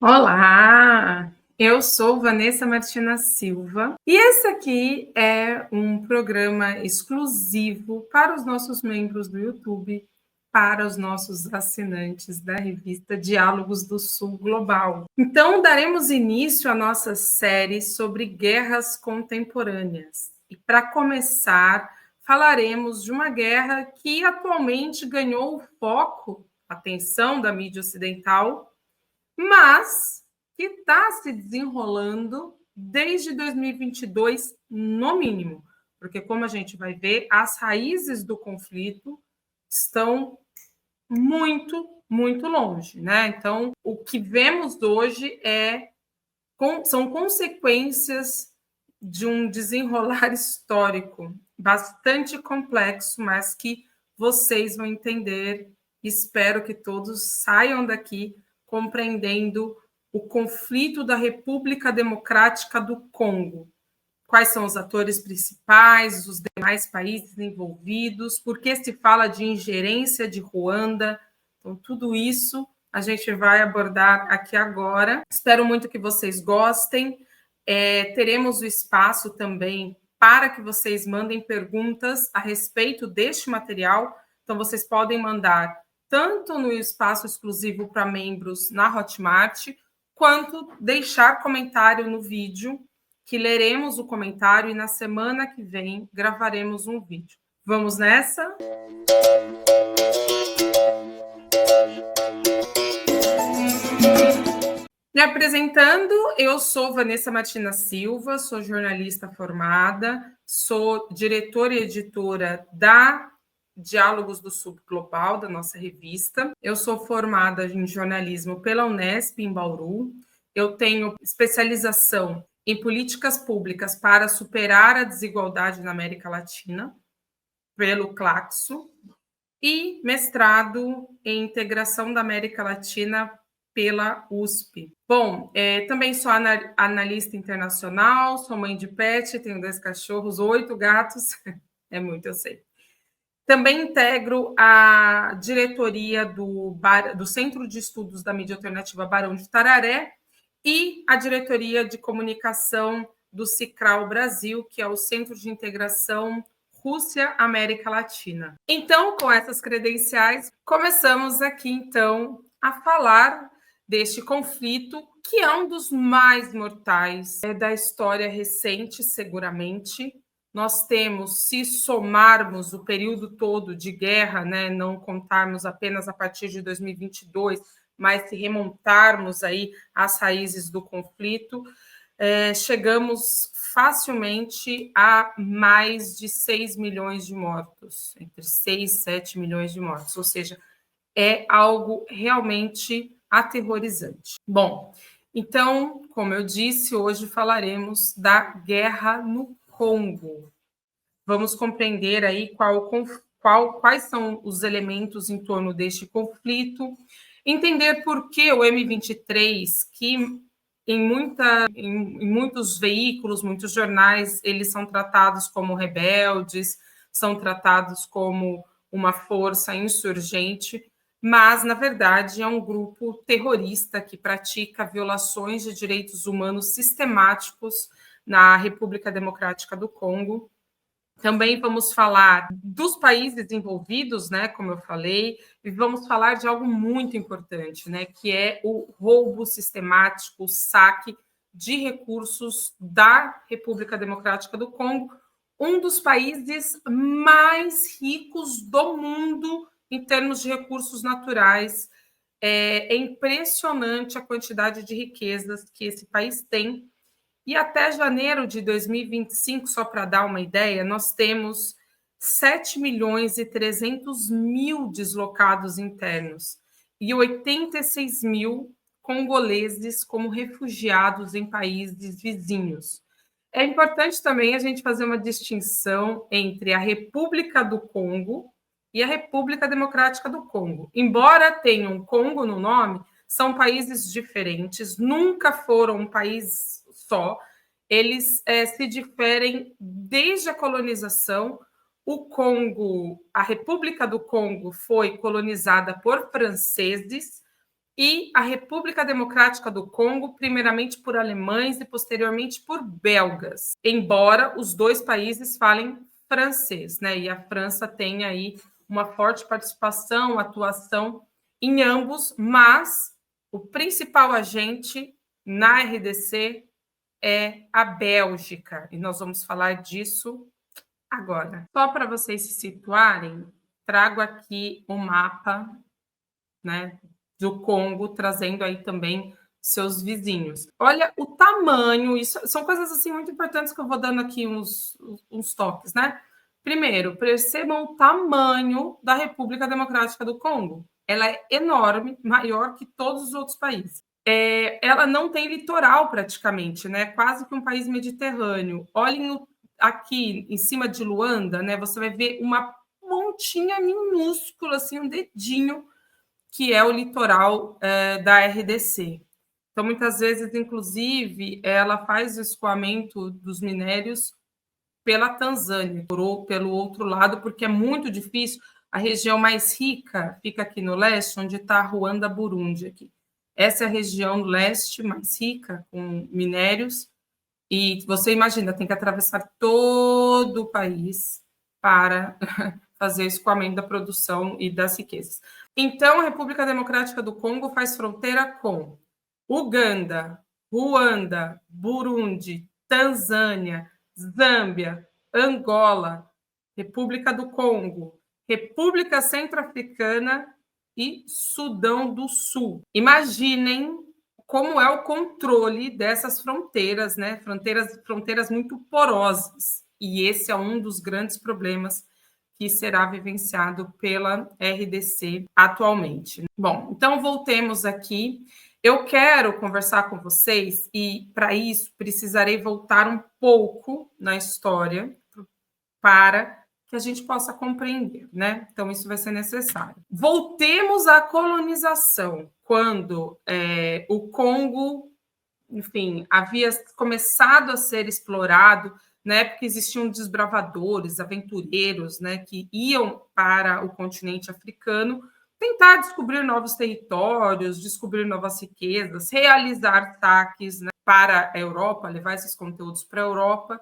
Olá, eu sou Vanessa Martina Silva e esse aqui é um programa exclusivo para os nossos membros do YouTube, para os nossos assinantes da revista Diálogos do Sul Global. Então, daremos início à nossa série sobre guerras contemporâneas. E para começar, falaremos de uma guerra que atualmente ganhou o foco, a atenção da mídia ocidental, mas que está se desenrolando desde 2022, no mínimo, porque, como a gente vai ver, as raízes do conflito estão muito longe, né? Então, o que vemos hoje são consequências de um desenrolar histórico bastante complexo, mas que vocês vão entender. Espero que todos saiam daqui compreendendo o conflito da República Democrática do Congo. Quais são os atores principais, os demais países envolvidos, por que se fala de ingerência de Ruanda. Então, tudo isso a gente vai abordar aqui agora. Espero muito que vocês gostem. Teremos o espaço também para que vocês mandem perguntas a respeito deste material. Então, vocês podem mandar tanto no espaço exclusivo para membros na Hotmart, quanto deixar comentário no vídeo, que leremos o comentário e na semana que vem gravaremos um vídeo. Vamos nessa? Me apresentando, eu sou Vanessa Martina Silva, sou jornalista formada, sou diretora e editora da Diálogos do Sul Global, da nossa revista. Eu sou formada em jornalismo pela Unesp, em Bauru. Eu tenho especialização em políticas públicas para superar a desigualdade na América Latina, pelo Claxo, e mestrado em integração da América Latina pela USP. Bom, também sou analista internacional, sou mãe de pet, tenho 2 cachorros, 8 gatos, é muito, eu sei. Também integro a diretoria do Centro de Estudos da Mídia Alternativa Barão de Tararé e a diretoria de comunicação do CICRAL Brasil, que é o Centro de Integração Rússia-América Latina. Então, com essas credenciais, começamos aqui, então, a falar deste conflito, que é um dos mais mortais da história recente, seguramente. Nós temos, se somarmos o período todo de guerra, né, não contarmos apenas a partir de 2022, mas se remontarmos aí às raízes do conflito, chegamos facilmente a mais de 6 milhões de mortos, entre 6 e 7 milhões de mortos, ou seja, é algo realmente aterrorizante. Bom, então, como eu disse, hoje falaremos da guerra no Congo. Vamos compreender aí quais são os elementos em torno deste conflito, entender por que o M23, que em muitos veículos, muitos jornais, eles são tratados como rebeldes, são tratados como uma força insurgente, mas, na verdade, é um grupo terrorista que pratica violações de direitos humanos sistemáticos na República Democrática do Congo. Também vamos falar dos países envolvidos, né, como eu falei, e vamos falar de algo muito importante, né, que é o roubo sistemático, o saque de recursos da República Democrática do Congo, um dos países mais ricos do mundo em termos de recursos naturais. É impressionante a quantidade de riquezas que esse país tem. E até janeiro de 2025, só para dar uma ideia, nós temos 7 milhões e 300 mil deslocados internos e 86 mil congoleses como refugiados em países vizinhos. É importante também a gente fazer uma distinção entre a República do Congo e a República Democrática do Congo. Embora tenham Congo no nome, são países diferentes, nunca foram um país só, eles se diferem desde a colonização. O Congo, a República do Congo foi colonizada por franceses e a República Democrática do Congo, primeiramente por alemães e posteriormente por belgas, embora os dois países falem francês, né? E a França tem aí uma forte participação, atuação em ambos, mas o principal agente na RDC é a Bélgica, e nós vamos falar disso agora. Só para vocês se situarem, trago aqui o mapa, né, do Congo, trazendo aí também seus vizinhos. Olha o tamanho, isso são coisas assim muito importantes que eu vou dando aqui uns toques, né? Primeiro, percebam o tamanho da República Democrática do Congo. Ela é enorme, maior que todos os outros países. Ela não tem litoral praticamente, né? Quase que um país mediterrâneo. Olhem aqui em cima de Luanda, né? Você vai ver uma pontinha minúscula, assim, um dedinho, que é o litoral da RDC. Então, muitas vezes, inclusive, ela faz o escoamento dos minérios pela Tanzânia, pelo outro lado, porque é muito difícil. A região mais rica fica aqui no leste, onde está Ruanda, Burundi. Aqui. Essa é a região leste mais rica, com minérios, e você imagina, tem que atravessar todo o país para fazer o escoamento da produção e das riquezas. Então, a República Democrática do Congo faz fronteira com Uganda, Ruanda, Burundi, Tanzânia, Zâmbia, Angola, República do Congo, República Centro-Africana e Sudão do Sul. Imaginem como é o controle dessas fronteiras, né? Fronteiras muito porosas. E esse é um dos grandes problemas que será vivenciado pela RDC atualmente. Bom, então voltemos aqui. Eu quero conversar com vocês e, para isso, precisarei voltar um pouco na história para que a gente possa compreender, né? Então, isso vai ser necessário. Voltemos à colonização, quando o Congo, enfim, havia começado a ser explorado, né? Porque existiam desbravadores, aventureiros, né? Que iam para o continente africano tentar descobrir novos territórios, descobrir novas riquezas, realizar saques, né, para a Europa, levar esses conteúdos para a Europa.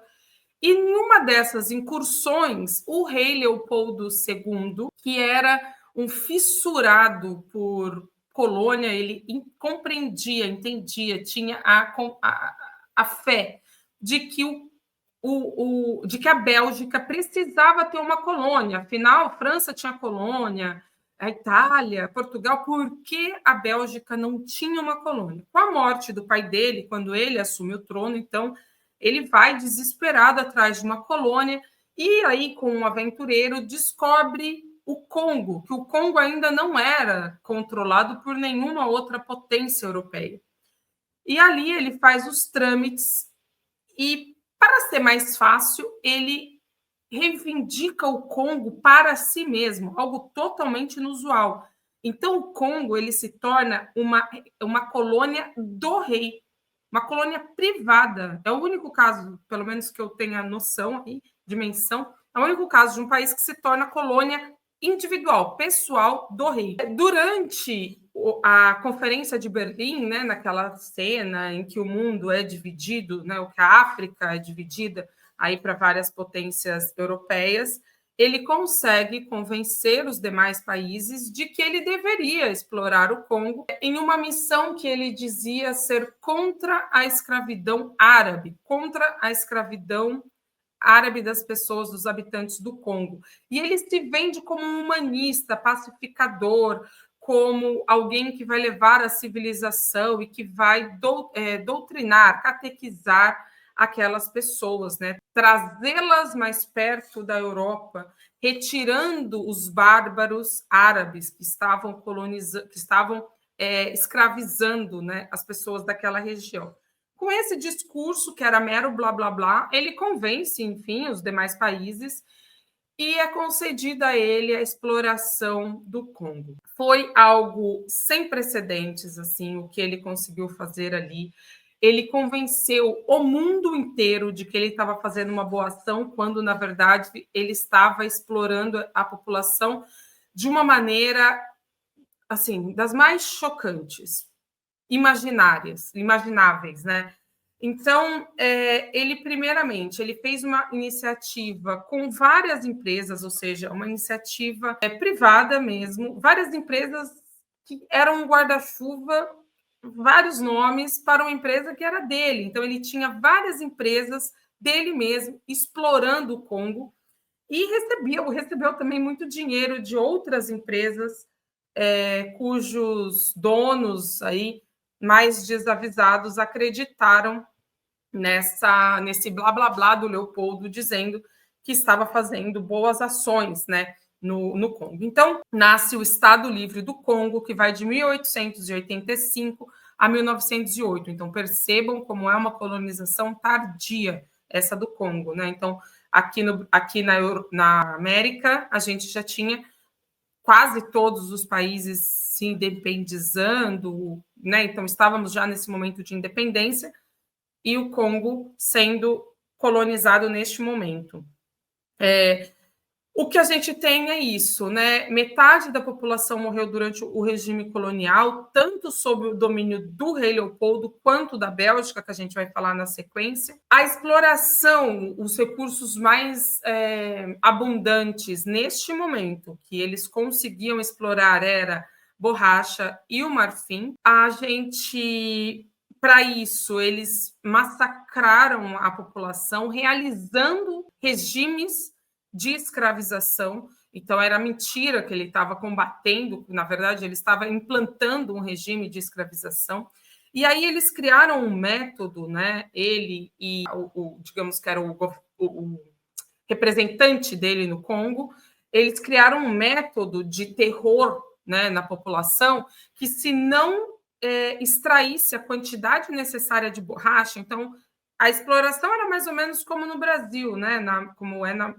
E numa dessas incursões, o rei Leopoldo II, que era um fissurado por colônia, ele compreendia, entendia, tinha a fé de que de que a Bélgica precisava ter uma colônia. Afinal, a França tinha colônia, a Itália, Portugal, por que a Bélgica não tinha uma colônia? Com a morte do pai dele, quando ele assume o trono, então, ele vai desesperado atrás de uma colônia e aí, com um aventureiro, descobre o Congo, que o Congo ainda não era controlado por nenhuma outra potência europeia. E ali ele faz os trâmites e, para ser mais fácil, ele reivindica o Congo para si mesmo, algo totalmente inusual. Então, o Congo ele se torna uma colônia do rei, uma colônia privada. É o único caso, pelo menos que eu tenha noção aí, dimensão, é o único caso de um país que se torna colônia individual, pessoal do rei. Durante a Conferência de Berlim, né, naquela cena em que o mundo é dividido, né, o que a África é dividida aí para várias potências europeias, ele consegue convencer os demais países de que ele deveria explorar o Congo em uma missão que ele dizia ser contra a escravidão árabe, contra a escravidão árabe das pessoas, dos habitantes do Congo. E ele se vende como um humanista, pacificador, como alguém que vai levar a civilização e que vai doutrinar, catequizar aquelas pessoas, né? Trazê-las mais perto da Europa, retirando os bárbaros árabes que estavam colonizando, que estavam escravizando, né, as pessoas daquela região. Com esse discurso, que era mero blá blá blá, ele convence, enfim, os demais países e é concedida a ele a exploração do Congo. Foi algo sem precedentes, assim, o que ele conseguiu fazer ali. Ele convenceu o mundo inteiro de que ele estava fazendo uma boa ação, quando, na verdade, ele estava explorando a população de uma maneira assim, das mais chocantes, imagináveis, né? Então, ele primeiramente ele fez uma iniciativa com várias empresas, ou seja, uma iniciativa privada mesmo, várias empresas que eram um guarda-chuva, vários nomes para uma empresa que era dele. Então, ele tinha várias empresas dele mesmo explorando o Congo e recebeu também muito dinheiro de outras empresas cujos donos aí mais desavisados acreditaram nesse blá blá blá do Leopoldo dizendo que estava fazendo boas ações, né, no Congo. Então, nasce o Estado Livre do Congo, que vai de 1885 a 1908. Então, percebam como é uma colonização tardia essa do Congo, né? Então, aqui na América, a gente já tinha quase todos os países se independizando, né? Então, estávamos já nesse momento de independência e o Congo sendo colonizado neste momento. O que a gente tem é isso, né? Metade da população morreu durante o regime colonial, tanto sob o domínio do rei Leopoldo quanto da Bélgica, que a gente vai falar na sequência. A exploração, os recursos mais abundantes neste momento que eles conseguiam explorar era borracha e o marfim. A gente, para isso, eles massacraram a população, realizando regimes de escravização. Então, era mentira que ele estava combatendo, na verdade, ele estava implantando um regime de escravização. E aí eles criaram um método, né? Ele e digamos que era o representante dele no Congo, eles criaram um método de terror, né, na população, que se não extraísse a quantidade necessária de borracha, então a exploração era mais ou menos como no Brasil, né?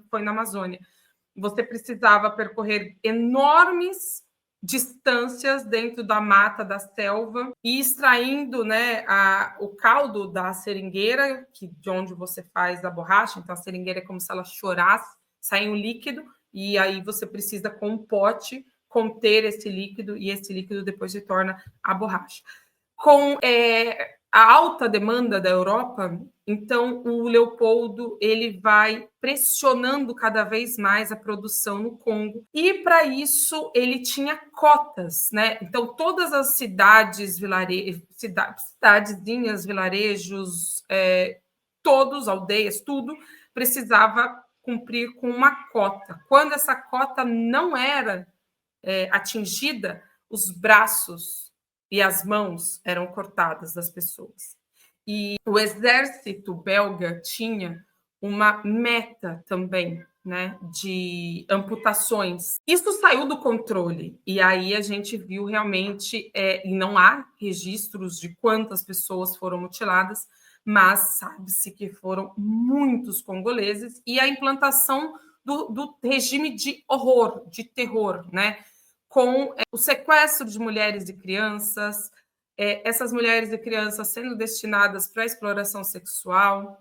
Foi na Amazônia. Você precisava percorrer enormes distâncias dentro da mata, da selva, e extraindo, né, o caldo da seringueira, de onde você faz a borracha. Então, a seringueira é como se ela chorasse, sai um líquido, e aí você precisa, com um pote, conter esse líquido, e esse líquido depois se torna a borracha. Com a alta demanda da Europa, então o Leopoldo ele vai pressionando cada vez mais a produção no Congo, e para isso ele tinha cotas, né? Então todas as cidadezinhas, vilarejos, todos, aldeias, tudo precisava cumprir com uma cota. Quando essa cota não era atingida, os braços e as mãos eram cortadas das pessoas. E o exército belga tinha uma meta também, né, de amputações. Isso saiu do controle, e aí a gente viu realmente, e não há registros de quantas pessoas foram mutiladas, mas sabe-se que foram muitos congoleses, e a implantação do regime de horror, de terror, né, com o sequestro de mulheres e crianças, essas mulheres e crianças sendo destinadas para a exploração sexual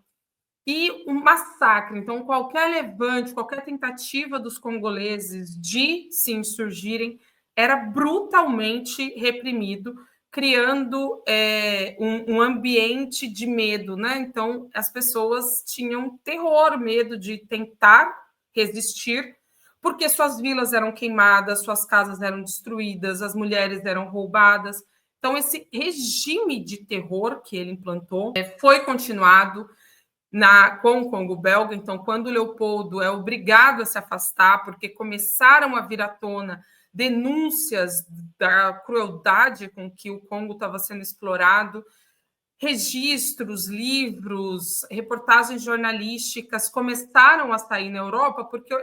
e um massacre. Então, qualquer levante, qualquer tentativa dos congoleses de se insurgirem era brutalmente reprimido, criando um ambiente de medo, né? Então, as pessoas tinham terror, medo de tentar resistir, porque suas vilas eram queimadas, suas casas eram destruídas, as mulheres eram roubadas. Então, esse regime de terror que ele implantou foi continuado com o Congo belga. Então, quando o Leopoldo é obrigado a se afastar, porque começaram a vir à tona denúncias da crueldade com que o Congo estava sendo explorado, registros, livros, reportagens jornalísticas começaram a sair na Europa, porque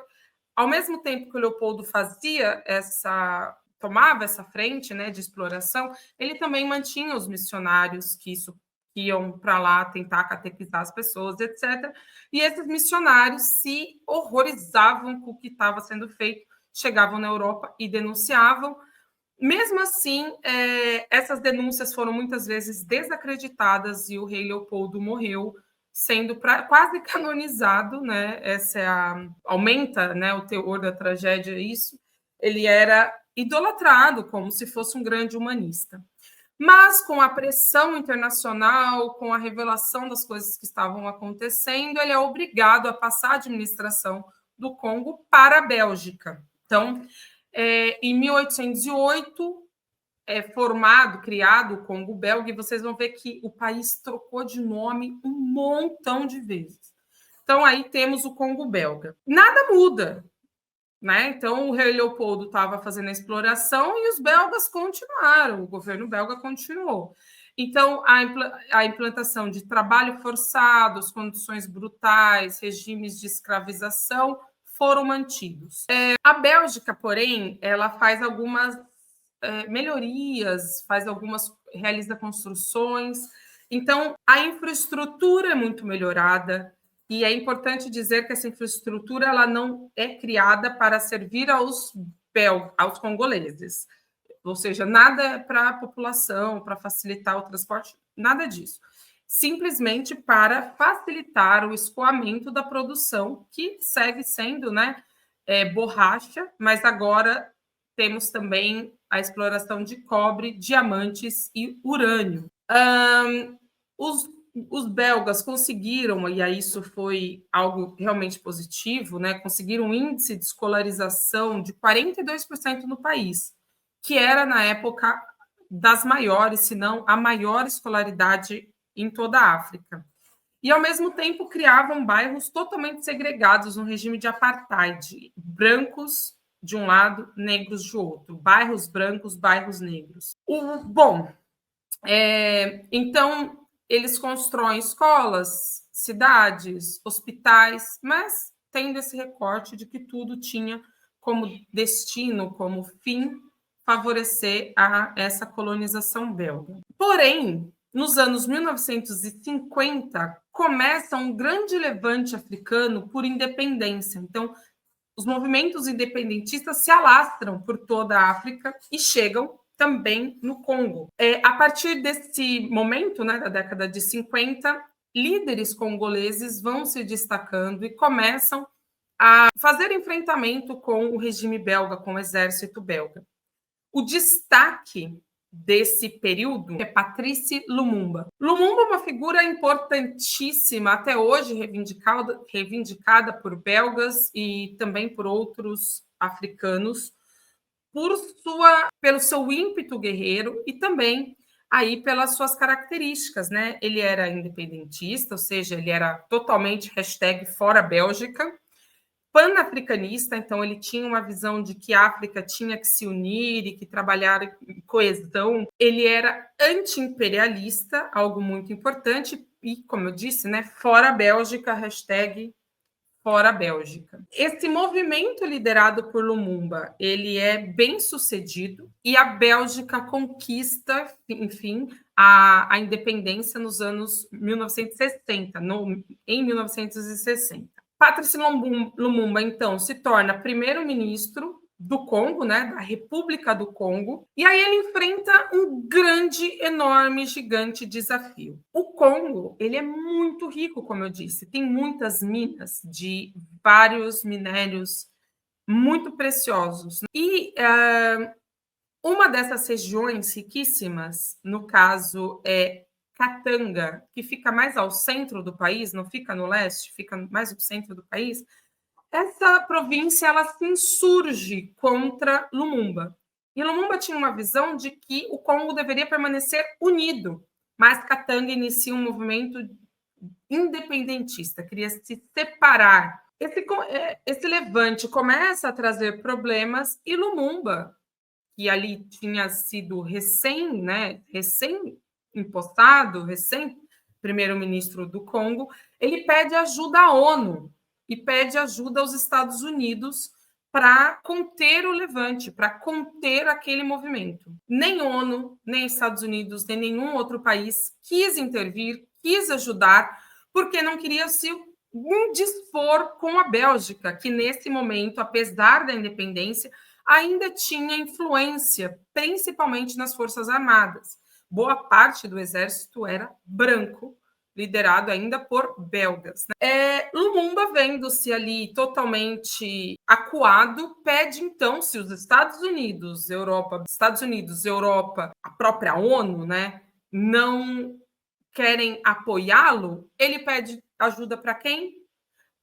ao mesmo tempo que o Leopoldo tomava essa frente, né, de exploração, ele também mantinha os missionários que iam para lá tentar catequizar as pessoas, etc. E esses missionários se horrorizavam com o que estava sendo feito, chegavam na Europa e denunciavam. Mesmo assim, essas denúncias foram muitas vezes desacreditadas e o rei Leopoldo morreu, sendo quase canonizado, né? Aumenta, né, o teor da tragédia, isso. Ele era idolatrado como se fosse um grande humanista. Mas com a pressão internacional, com a revelação das coisas que estavam acontecendo, ele é obrigado a passar a administração do Congo para a Bélgica. Então, em 1808, criado o Congo belga, e vocês vão ver que o país trocou de nome um montão de vezes. Então, aí temos o Congo belga. Nada muda, né? Então, o rei Leopoldo estava fazendo a exploração e os belgas continuaram, o governo belga continuou. Então, a implantação de trabalho forçado, as condições brutais, regimes de escravização foram mantidos. A Bélgica, porém, ela faz algumas melhorias, realiza construções. Então, a infraestrutura é muito melhorada, e é importante dizer que essa infraestrutura ela não é criada para servir aos congoleses, ou seja, nada para a população, para facilitar o transporte, nada disso. Simplesmente para facilitar o escoamento da produção, que segue sendo, né, borracha, mas agora temos também a exploração de cobre, diamantes e urânio. Os belgas conseguiram, e aí isso foi algo realmente positivo, né? Conseguiram um índice de escolarização de 42% no país, que era, na época, das maiores, se não a maior escolaridade em toda a África. E, ao mesmo tempo, criavam bairros totalmente segregados no regime de apartheid, brancos de um lado, negros de outro, bairros brancos, bairros negros. Então, eles constroem escolas, cidades, hospitais, mas tendo esse recorte de que tudo tinha como destino, como fim, favorecer essa colonização belga. Porém, nos anos 1950, começa um grande levante africano por independência. Então, os movimentos independentistas se alastram por toda a África e chegam também no Congo. A partir desse momento, né, da década de 50, líderes congoleses vão se destacando e começam a fazer enfrentamento com o regime belga, com o exército belga. O destaque desse período é Patrice Lumumba. Lumumba é uma figura importantíssima, até hoje reivindicada por belgas e também por outros africanos, pelo seu ímpeto guerreiro e também aí pelas suas características, né? Ele era independentista, ou seja, ele era totalmente #fora Bélgica, panafricanista, então ele tinha uma visão de que a África tinha que se unir e que trabalhar em coesão. Ele era anti-imperialista, algo muito importante, e, como eu disse, né, fora Bélgica, #fora Bélgica. Esse movimento liderado por Lumumba, ele é bem sucedido e a Bélgica conquista, enfim, a independência nos anos 1960, em 1960. Patrice Lumumba, então, se torna primeiro-ministro do Congo, né, da República do Congo, e aí ele enfrenta um grande, enorme, gigante desafio. O Congo, ele é muito rico, como eu disse, tem muitas minas de vários minérios muito preciosos. E uma dessas regiões riquíssimas, no caso, é Katanga, que fica mais ao centro do país, não fica no leste, fica mais no centro do país, essa província ela se insurge contra Lumumba. E Lumumba tinha uma visão de que o Congo deveria permanecer unido, mas Katanga inicia um movimento independentista, queria se separar. Esse levante começa a trazer problemas e Lumumba, que ali tinha sido recém-impostado, recém-primeiro-ministro do Congo, ele pede ajuda à ONU e pede ajuda aos Estados Unidos para conter o levante, para conter aquele movimento. Nem ONU, nem Estados Unidos, nem nenhum outro país quis intervir, quis ajudar, porque não queria se indispor com a Bélgica, que nesse momento, apesar da independência, ainda tinha influência, principalmente nas Forças Armadas. Boa parte do exército era branco liderado ainda por belgas. Lumumba, vendo-se ali totalmente acuado, pede então, se os Estados Unidos, Europa, a própria ONU, né, não querem apoiá-lo, ele pede ajuda para quem?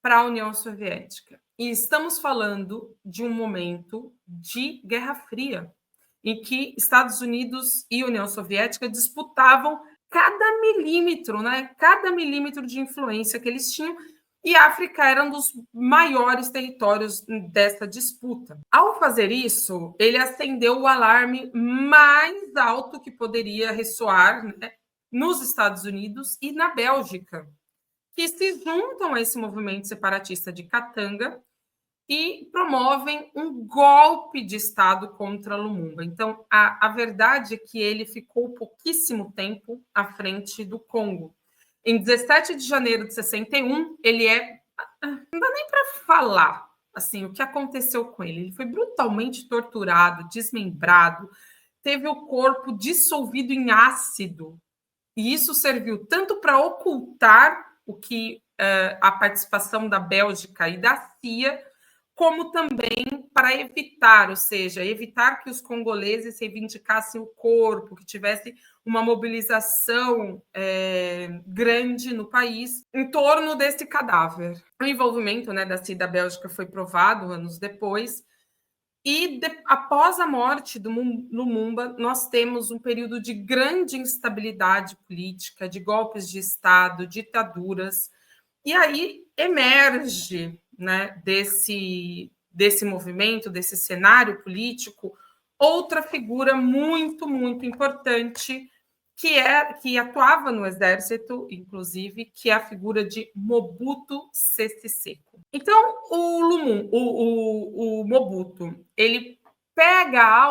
Para a União Soviética. E estamos falando de um momento de Guerra Fria, em que Estados Unidos e União Soviética disputavam cada milímetro, né? Cada milímetro de influência que eles tinham, e a África era um dos maiores territórios dessa disputa. Ao fazer isso, ele acendeu o alarme mais alto que poderia ressoar, né, nos Estados Unidos e na Bélgica, que se juntam a esse movimento separatista de Katanga e promovem um golpe de Estado contra Lumumba. Então, a verdade é que ele ficou pouquíssimo tempo à frente do Congo. Em 17 de janeiro de 61, ele não dá nem para falar assim, o que aconteceu com ele. Ele foi brutalmente torturado, desmembrado, teve o corpo dissolvido em ácido, e isso serviu tanto para ocultar o que a participação da Bélgica e da CIA, como também para evitar, ou seja, evitar que os congoleses reivindicassem o corpo, que tivesse uma mobilização grande no país em torno desse cadáver. O envolvimento, né, da CIA e da Bélgica foi provado anos depois, e após a morte do Lumumba, nós temos um período de grande instabilidade política, de golpes de Estado, ditaduras, e aí emerge, né, desse movimento, desse cenário político, outra figura muito, muito importante, que atuava no exército, inclusive, que é a figura de Mobutu Sese Seko. Então, o Mobutu, ele pega a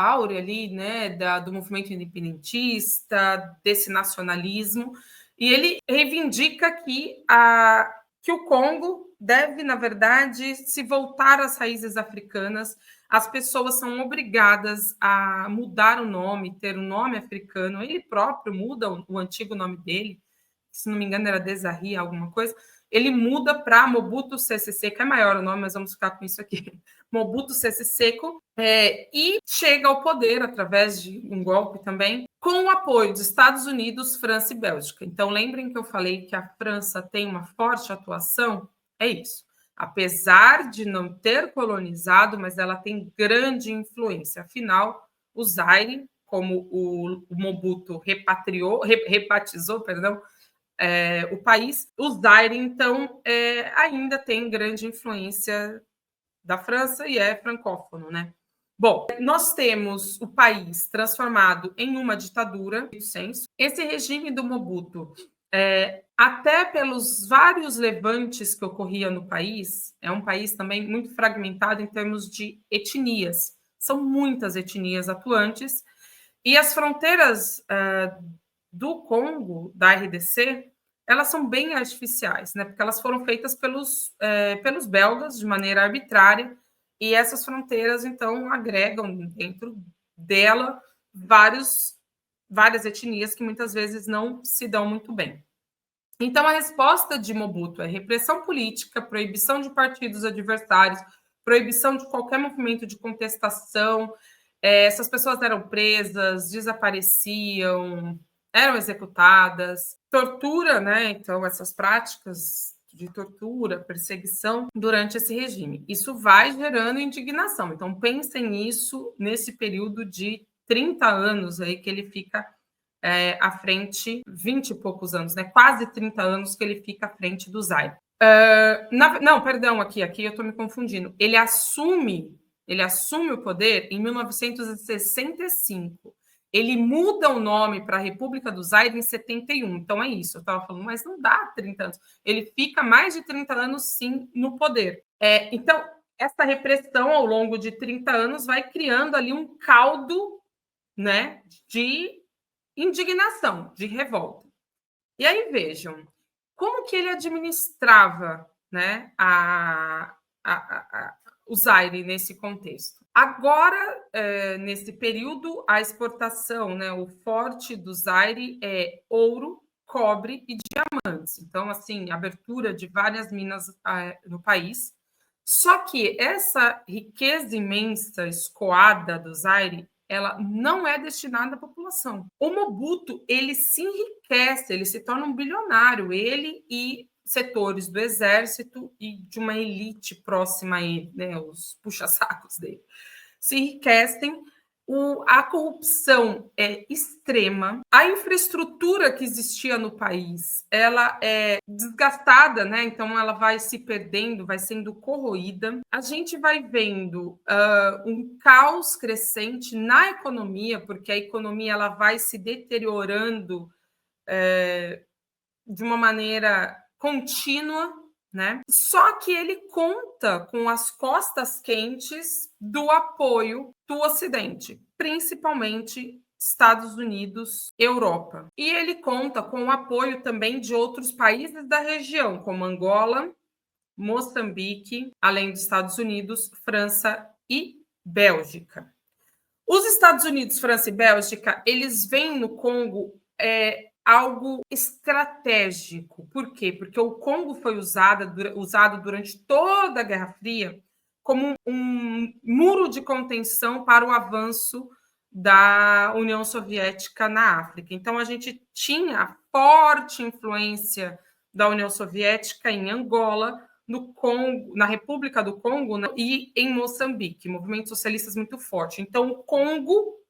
aura ali, né, do movimento independentista, desse nacionalismo, e ele reivindica que o Congo deve, na verdade, se voltar às raízes africanas. As pessoas são obrigadas a mudar o nome, ter um nome africano. Ele próprio muda o antigo nome dele, se não me engano era Desarri, alguma coisa. Ele muda para Mobutu Sese Seko, é maior o nome, mas vamos ficar com isso aqui. Mobutu Sese Seko, e chega ao poder através de um golpe também, com o apoio dos Estados Unidos, França e Bélgica. Então, lembrem que eu falei que a França tem uma forte atuação? É isso. Apesar de não ter colonizado, mas ela tem grande influência. Afinal, o Zaire, como o Mobutu rebatizou, o país, o Zaire, então, ainda tem grande influência da França e é francófono, né? Bom, nós temos o país transformado em uma ditadura, esse regime do Mobutu, até pelos vários levantes que ocorriam no país, é um país também muito fragmentado em termos de etnias. São muitas etnias atuantes, e as fronteiras do Congo, da RDC, elas são bem artificiais, né? Porque elas foram feitas pelos belgas de maneira arbitrária, e essas fronteiras, então, agregam dentro dela várias etnias que muitas vezes não se dão muito bem. Então, a resposta de Mobutu é repressão política, proibição de partidos adversários, proibição de qualquer movimento de contestação. Essas pessoas eram presas, desapareciam, eram executadas, tortura, né? Então, essas práticas de tortura, perseguição durante esse regime. Isso vai gerando indignação. Então, pensem nisso nesse período de 30 anos aí que ele fica à frente, 20 e poucos anos, né? Quase 30 anos que ele fica à frente do Zaire. Não, perdão, aqui eu estou me confundindo. Ele assume o poder em 1965. Ele muda o nome para a República do Zaire em 71. Então é isso, eu estava falando, mas não dá 30 anos. Ele fica mais de 30 anos, sim, no poder. Então, essa repressão ao longo de 30 anos vai criando ali um caldo, né, de indignação, de revolta. E aí, vejam, como que ele administrava, né, o Zaire nesse contexto. Agora, nesse período, a exportação, né, o forte do Zaire é ouro, cobre e diamantes. Então, assim, abertura de várias minas no país. Só que essa riqueza imensa, escoada do Zaire, ela não é destinada à população. O Mobutu, ele se enriquece, ele se torna um bilionário, ele e setores do exército e de uma elite próxima a ele, né, os puxa-sacos dele, se enriquecem. A corrupção é extrema, a infraestrutura que existia no país, ela é desgastada, né? Então ela vai se perdendo, vai sendo corroída. A gente vai vendo um caos crescente na economia, porque a economia ela vai se deteriorando de uma maneira contínua, né? Só que ele conta com as costas quentes do apoio do Ocidente, principalmente Estados Unidos, Europa. E ele conta com o apoio também de outros países da região, como Angola, Moçambique, além dos Estados Unidos, França e Bélgica. Os Estados Unidos, França e Bélgica, eles veem no Congo algo estratégico. Por quê? Porque o Congo foi usado durante toda a Guerra Fria como um muro de contenção para o avanço da União Soviética na África. Então, a gente tinha a forte influência da União Soviética em Angola, no Congo, na República do Congo, né, e em Moçambique, movimentos socialistas muito forte. Então, o Congo,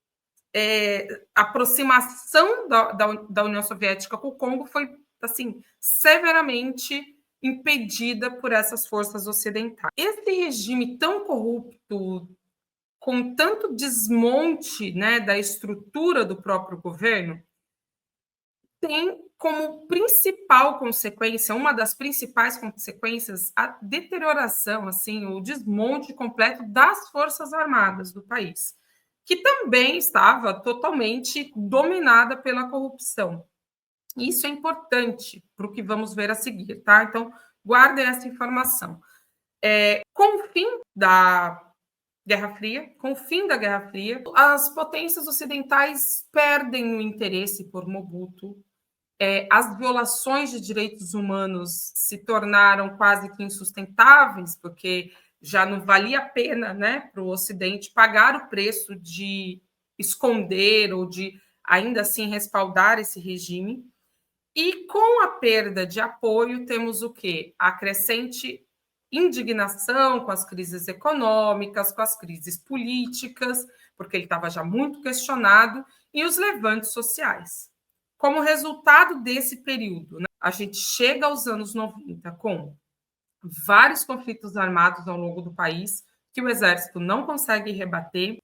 a aproximação da União Soviética com o Congo foi assim severamente impedida por essas forças ocidentais. Esse regime tão corrupto, com tanto desmonte, né, da estrutura do próprio governo, tem como principal consequência, uma das principais consequências, a deterioração, assim, o desmonte completo das Forças Armadas do país, que também estava totalmente dominada pela corrupção. Isso é importante para o que vamos ver a seguir, tá? Então, guardem essa informação. Com o fim da Guerra Fria, as potências ocidentais perdem o interesse por Mobutu. As violações de direitos humanos se tornaram quase que insustentáveis, porque já não valia a pena, né, para o Ocidente pagar o preço de esconder ou de, ainda assim, respaldar esse regime. E com a perda de apoio, temos o quê? A crescente indignação com as crises econômicas, com as crises políticas, porque ele estava já muito questionado, e os levantes sociais. Como resultado desse período, né, a gente chega aos anos 90 com vários conflitos armados ao longo do país, que o exército não consegue rebater.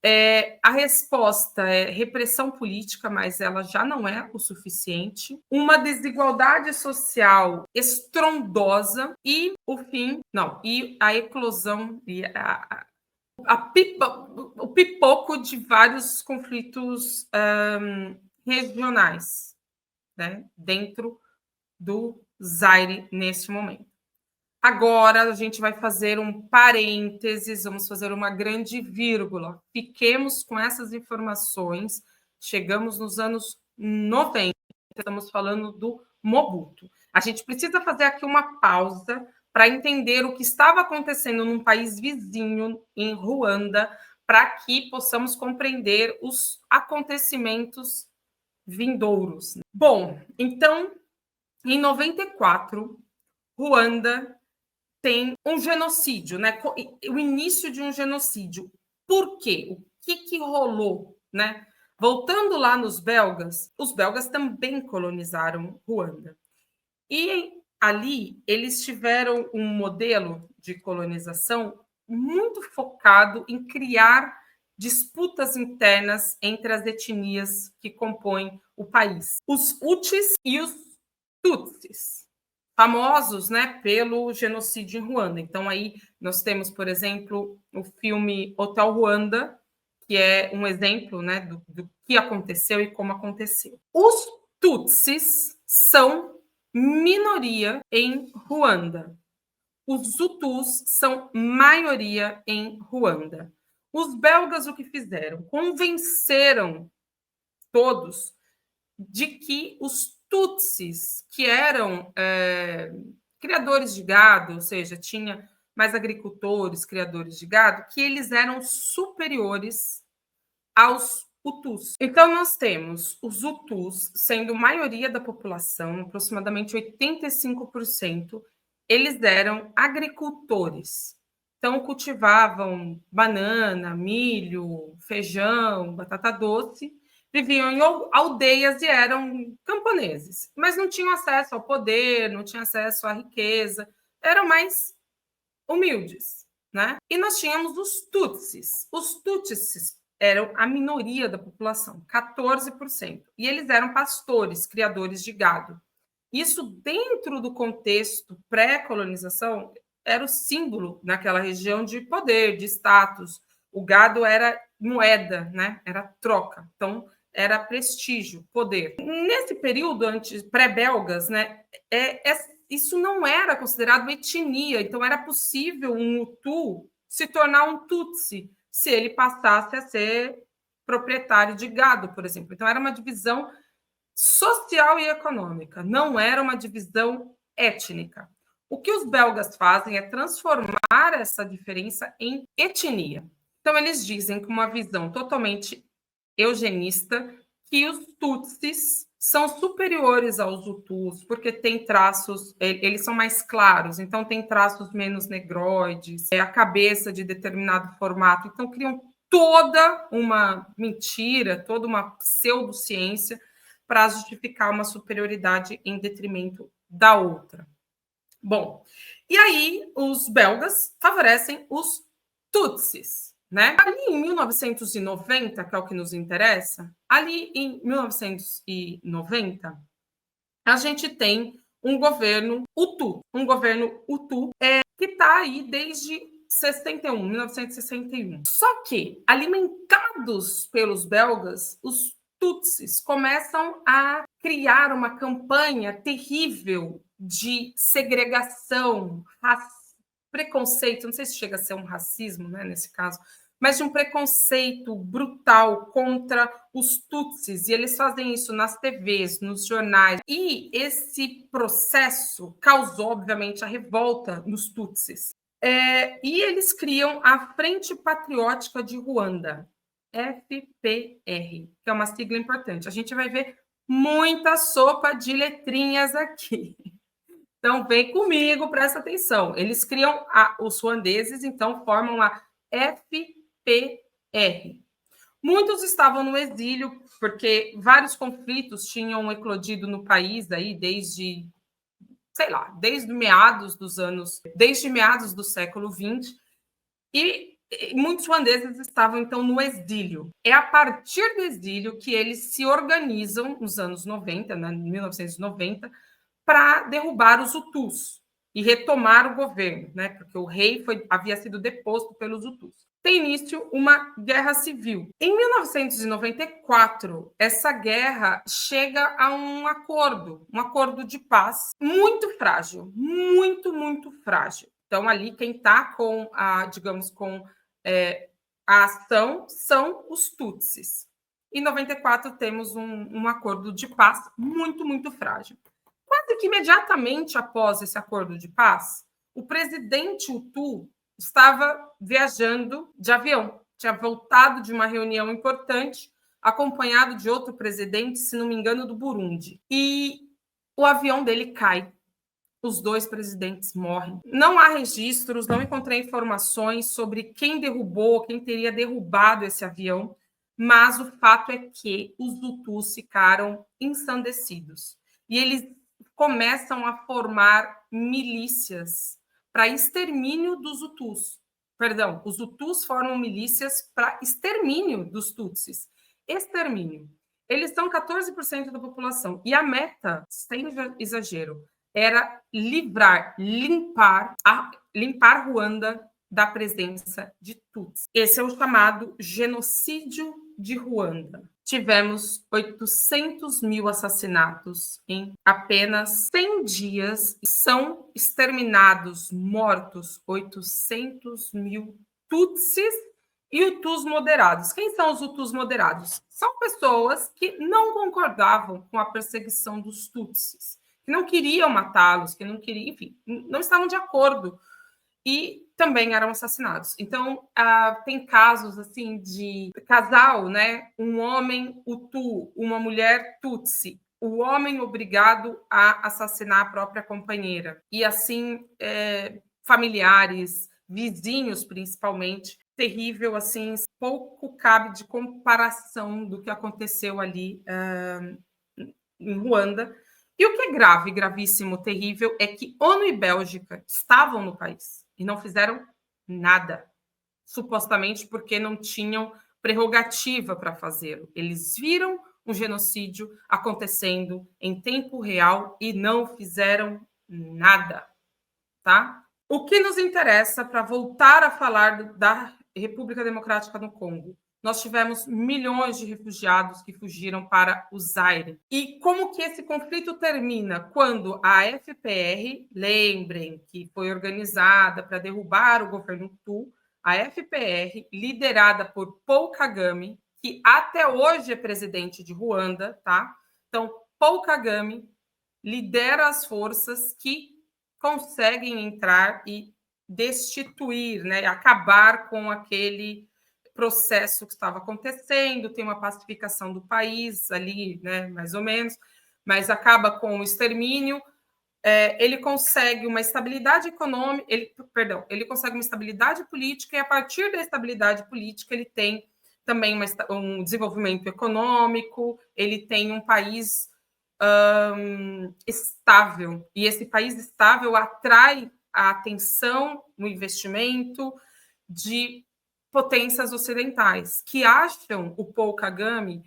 A resposta é repressão política, mas ela já não é o suficiente. Uma desigualdade social estrondosa e e a eclosão e o pipoco de vários conflitos regionais, né, dentro do Zaire neste momento. Agora a gente vai fazer um parênteses, vamos fazer uma grande vírgula. Fiquemos com essas informações. Chegamos nos anos 90, estamos falando do Mobutu. A gente precisa fazer aqui uma pausa para entender o que estava acontecendo num país vizinho, em Ruanda, para que possamos compreender os acontecimentos vindouros. Bom, então, em 94, Ruanda tem um genocídio, né? O início de um genocídio. Por quê? O que rolou, né? Voltando lá nos belgas, os belgas também colonizaram Ruanda. E ali eles tiveram um modelo de colonização muito focado em criar disputas internas entre as etnias que compõem o país. Os Hutus e os Tutsis, famosos, né, pelo genocídio em Ruanda. Então, aí nós temos, por exemplo, o filme Hotel Ruanda, que é um exemplo, né, do que aconteceu e como aconteceu. Os Tutsis são minoria em Ruanda. Os Hutus são maioria em Ruanda. Os belgas o que fizeram? Convenceram todos de que os Tutsis, que eram criadores de gado, ou seja, tinha mais agricultores, criadores de gado, que eles eram superiores aos Hutus. Então, nós temos os Hutus sendo maioria da população, aproximadamente 85%, eles eram agricultores. Então, cultivavam banana, milho, feijão, batata doce, viviam em aldeias e eram camponeses, mas não tinham acesso ao poder, não tinham acesso à riqueza, eram mais humildes, né? E nós tínhamos os Tutsis. Os Tutsis eram a minoria da população, 14%. E eles eram pastores, criadores de gado. Isso, dentro do contexto pré-colonização, era o símbolo naquela região de poder, de status. O gado era moeda, né? Era troca. Então, era prestígio, poder. Nesse período antes pré-belgas, né, isso não era considerado etnia, então era possível um Hutu se tornar um Tutsi se ele passasse a ser proprietário de gado, por exemplo. Então era uma divisão social e econômica, não era uma divisão étnica. O que os belgas fazem é transformar essa diferença em etnia. Então eles dizem, com uma visão totalmente eugenista, que os Tutsis são superiores aos Hutus, porque tem traços, eles são mais claros, então tem traços menos negroides, a cabeça de determinado formato, então criam toda uma mentira, toda uma pseudociência para justificar uma superioridade em detrimento da outra. Bom, e aí os belgas favorecem os Tutsis, né? Ali em 1990, que é o que nos interessa, ali em 1990, a gente tem um governo Hutu que está aí desde 1961. Só que, alimentados pelos belgas, os Tutsis começam a criar uma campanha terrível de segregação, preconceito, não sei se chega a ser um racismo, né, nesse caso, mas de um preconceito brutal contra os Tutsis, e eles fazem isso nas TVs, nos jornais, e esse processo causou, obviamente, a revolta nos Tutsis. E eles criam a Frente Patriótica de Ruanda, FPR, que é uma sigla importante. A gente vai ver muita sopa de letrinhas aqui. Então, vem comigo, presta atenção. Eles criam, os ruandeses, então, formam a FPR. Muitos estavam no exílio, porque vários conflitos tinham eclodido no país aí desde, sei lá, desde meados do século XX, e muitos ruandeses estavam, então, no exílio. É a partir do exílio que eles se organizam, nos anos 90, né, 1990, para derrubar os Hutus e retomar o governo, né? Porque o rei havia sido deposto pelos Hutus. Tem início uma guerra civil. Em 1994, essa guerra chega a um acordo de paz muito frágil, muito frágil. Então, ali, quem está com a ação são os Tutsis. Em 94, temos um acordo de paz muito frágil. Quase que imediatamente após esse acordo de paz, o presidente Hutu estava viajando de avião, tinha voltado de uma reunião importante, acompanhado de outro presidente, se não me engano, do Burundi. E o avião dele cai. Os dois presidentes morrem. Não há registros, não encontrei informações sobre quem derrubou, quem teria derrubado esse avião, mas o fato é que os Hutus ficaram ensandecidos. E eles começam a formar milícias para extermínio dos Hutus. Perdão, os Hutus formam milícias para extermínio dos Tutsis. Extermínio. Eles são 14% da população. E a meta, sem exagero, era limpar Ruanda da presença de Tutsis. Esse é o chamado genocídio de Ruanda. Tivemos 800 mil assassinatos em apenas 100 dias. São exterminados, mortos, 800 mil Tutsis e Hutus moderados. Quem são os Hutus moderados? São pessoas que não concordavam com a perseguição dos Tutsis, que não queriam matá-los, que não queriam, enfim, não estavam de acordo e também eram assassinados. Então, tem casos assim de casal, né? Um homem Hutu, uma mulher Tutsi, o homem obrigado a assassinar a própria companheira. E assim, familiares, vizinhos principalmente, terrível, assim, pouco cabe de comparação do que aconteceu ali em Ruanda. E o que é grave, gravíssimo, terrível, é que ONU e Bélgica estavam no país e não fizeram nada, supostamente porque não tinham prerrogativa para fazê-lo. Eles viram um genocídio acontecendo em tempo real e não fizeram nada, tá? O que nos interessa para voltar a falar da República Democrática do Congo? Nós tivemos milhões de refugiados que fugiram para o Zaire. E como que esse conflito termina? Quando a FPR, lembrem que foi organizada para derrubar o governo Hutu, a FPR, liderada por Paul Kagame, que até hoje é presidente de Ruanda, tá? Então, Paul Kagame lidera as forças que conseguem entrar e destituir, né, acabar com aquele processo que estava acontecendo, tem uma pacificação do país ali, né, mais ou menos, mas acaba com o extermínio. Ele consegue uma estabilidade econômica, ele consegue uma estabilidade política, e a partir da estabilidade política ele tem também um desenvolvimento econômico, ele tem um país estável, e esse país estável atrai a atenção no investimento de potências ocidentais, que acham o Paul Kagame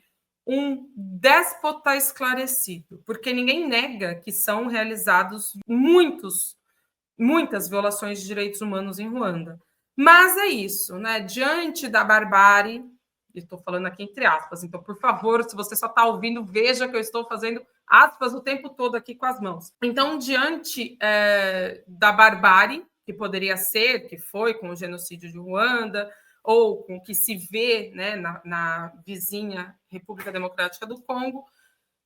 um déspota esclarecido, porque ninguém nega que são realizados muitas violações de direitos humanos em Ruanda. Mas é isso, né? Diante da barbárie, estou falando aqui entre aspas, então, por favor, se você só está ouvindo, veja que eu estou fazendo aspas o tempo todo aqui com as mãos. Então, diante da barbárie, que poderia ser, que foi com o genocídio de Ruanda, ou com o que se vê, né, na vizinha República Democrática do Congo,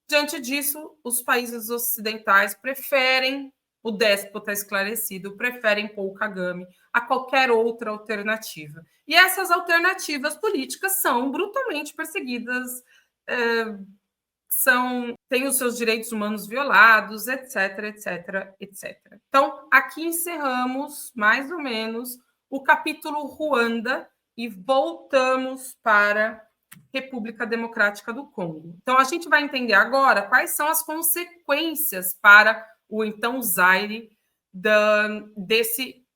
diante disso, os países ocidentais preferem o déspota esclarecido, preferem Paul Kagame a qualquer outra alternativa. E essas alternativas políticas são brutalmente perseguidas, têm os seus direitos humanos violados, etc, etc, etc. Então, aqui encerramos, mais ou menos, o capítulo Ruanda e voltamos para República Democrática do Congo. Então, a gente vai entender agora quais são as consequências para o então Zaire desse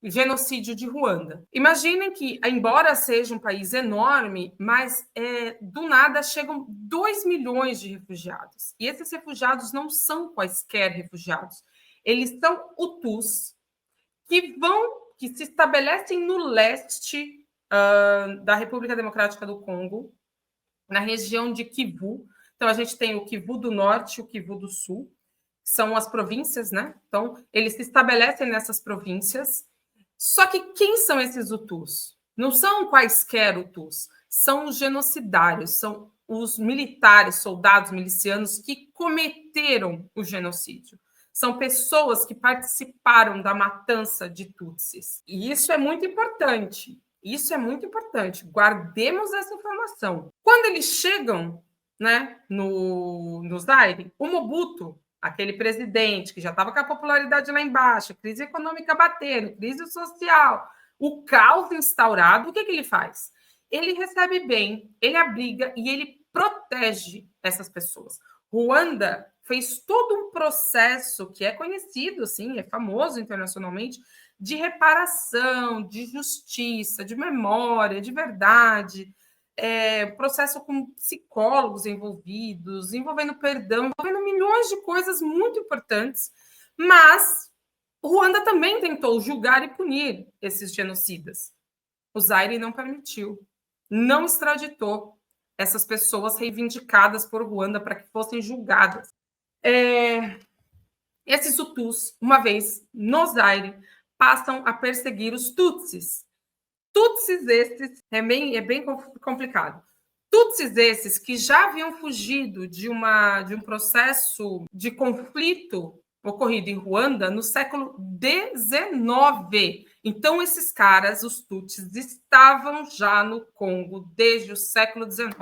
genocídio de Ruanda. Imaginem que, embora seja um país enorme, mas do nada chegam 2 milhões de refugiados. E esses refugiados não são quaisquer refugiados. Eles são Hutus que se estabelecem no leste da República Democrática do Congo, na região de Kivu. Então, a gente tem o Kivu do Norte e o Kivu do Sul, são as províncias, né? Então, eles se estabelecem nessas províncias. Só que quem são esses Hutus? Não são quaisquer Hutus, são os genocidários, são os militares, soldados, milicianos que cometeram o genocídio. São pessoas que participaram da matança de Tutsis. E isso é muito importante. Isso é muito importante. Guardemos essa informação. Quando eles chegam, né, no Zaire, o Mobutu, aquele presidente que já estava com a popularidade lá embaixo, crise econômica batendo, crise social, o caos instaurado, o que ele faz? Ele recebe bem, ele abriga e ele protege essas pessoas. Ruanda fez todo um processo que é conhecido, assim, é famoso internacionalmente, de reparação, de justiça, de memória, de verdade, processo com psicólogos envolvidos, envolvendo perdão, envolvendo milhões de coisas muito importantes, mas Ruanda também tentou julgar e punir esses genocidas. O Zaire não permitiu, não extraditou essas pessoas reivindicadas por Ruanda para que fossem julgadas. Esses Hutus, uma vez no Zaire, passam a perseguir os Tutsis. Tutsis esses, é bem complicado. Tutsis esses que já haviam fugido de um processo de conflito ocorrido em Ruanda no século XIX. Então, esses caras, os Tutsis, estavam já no Congo desde o século XIX.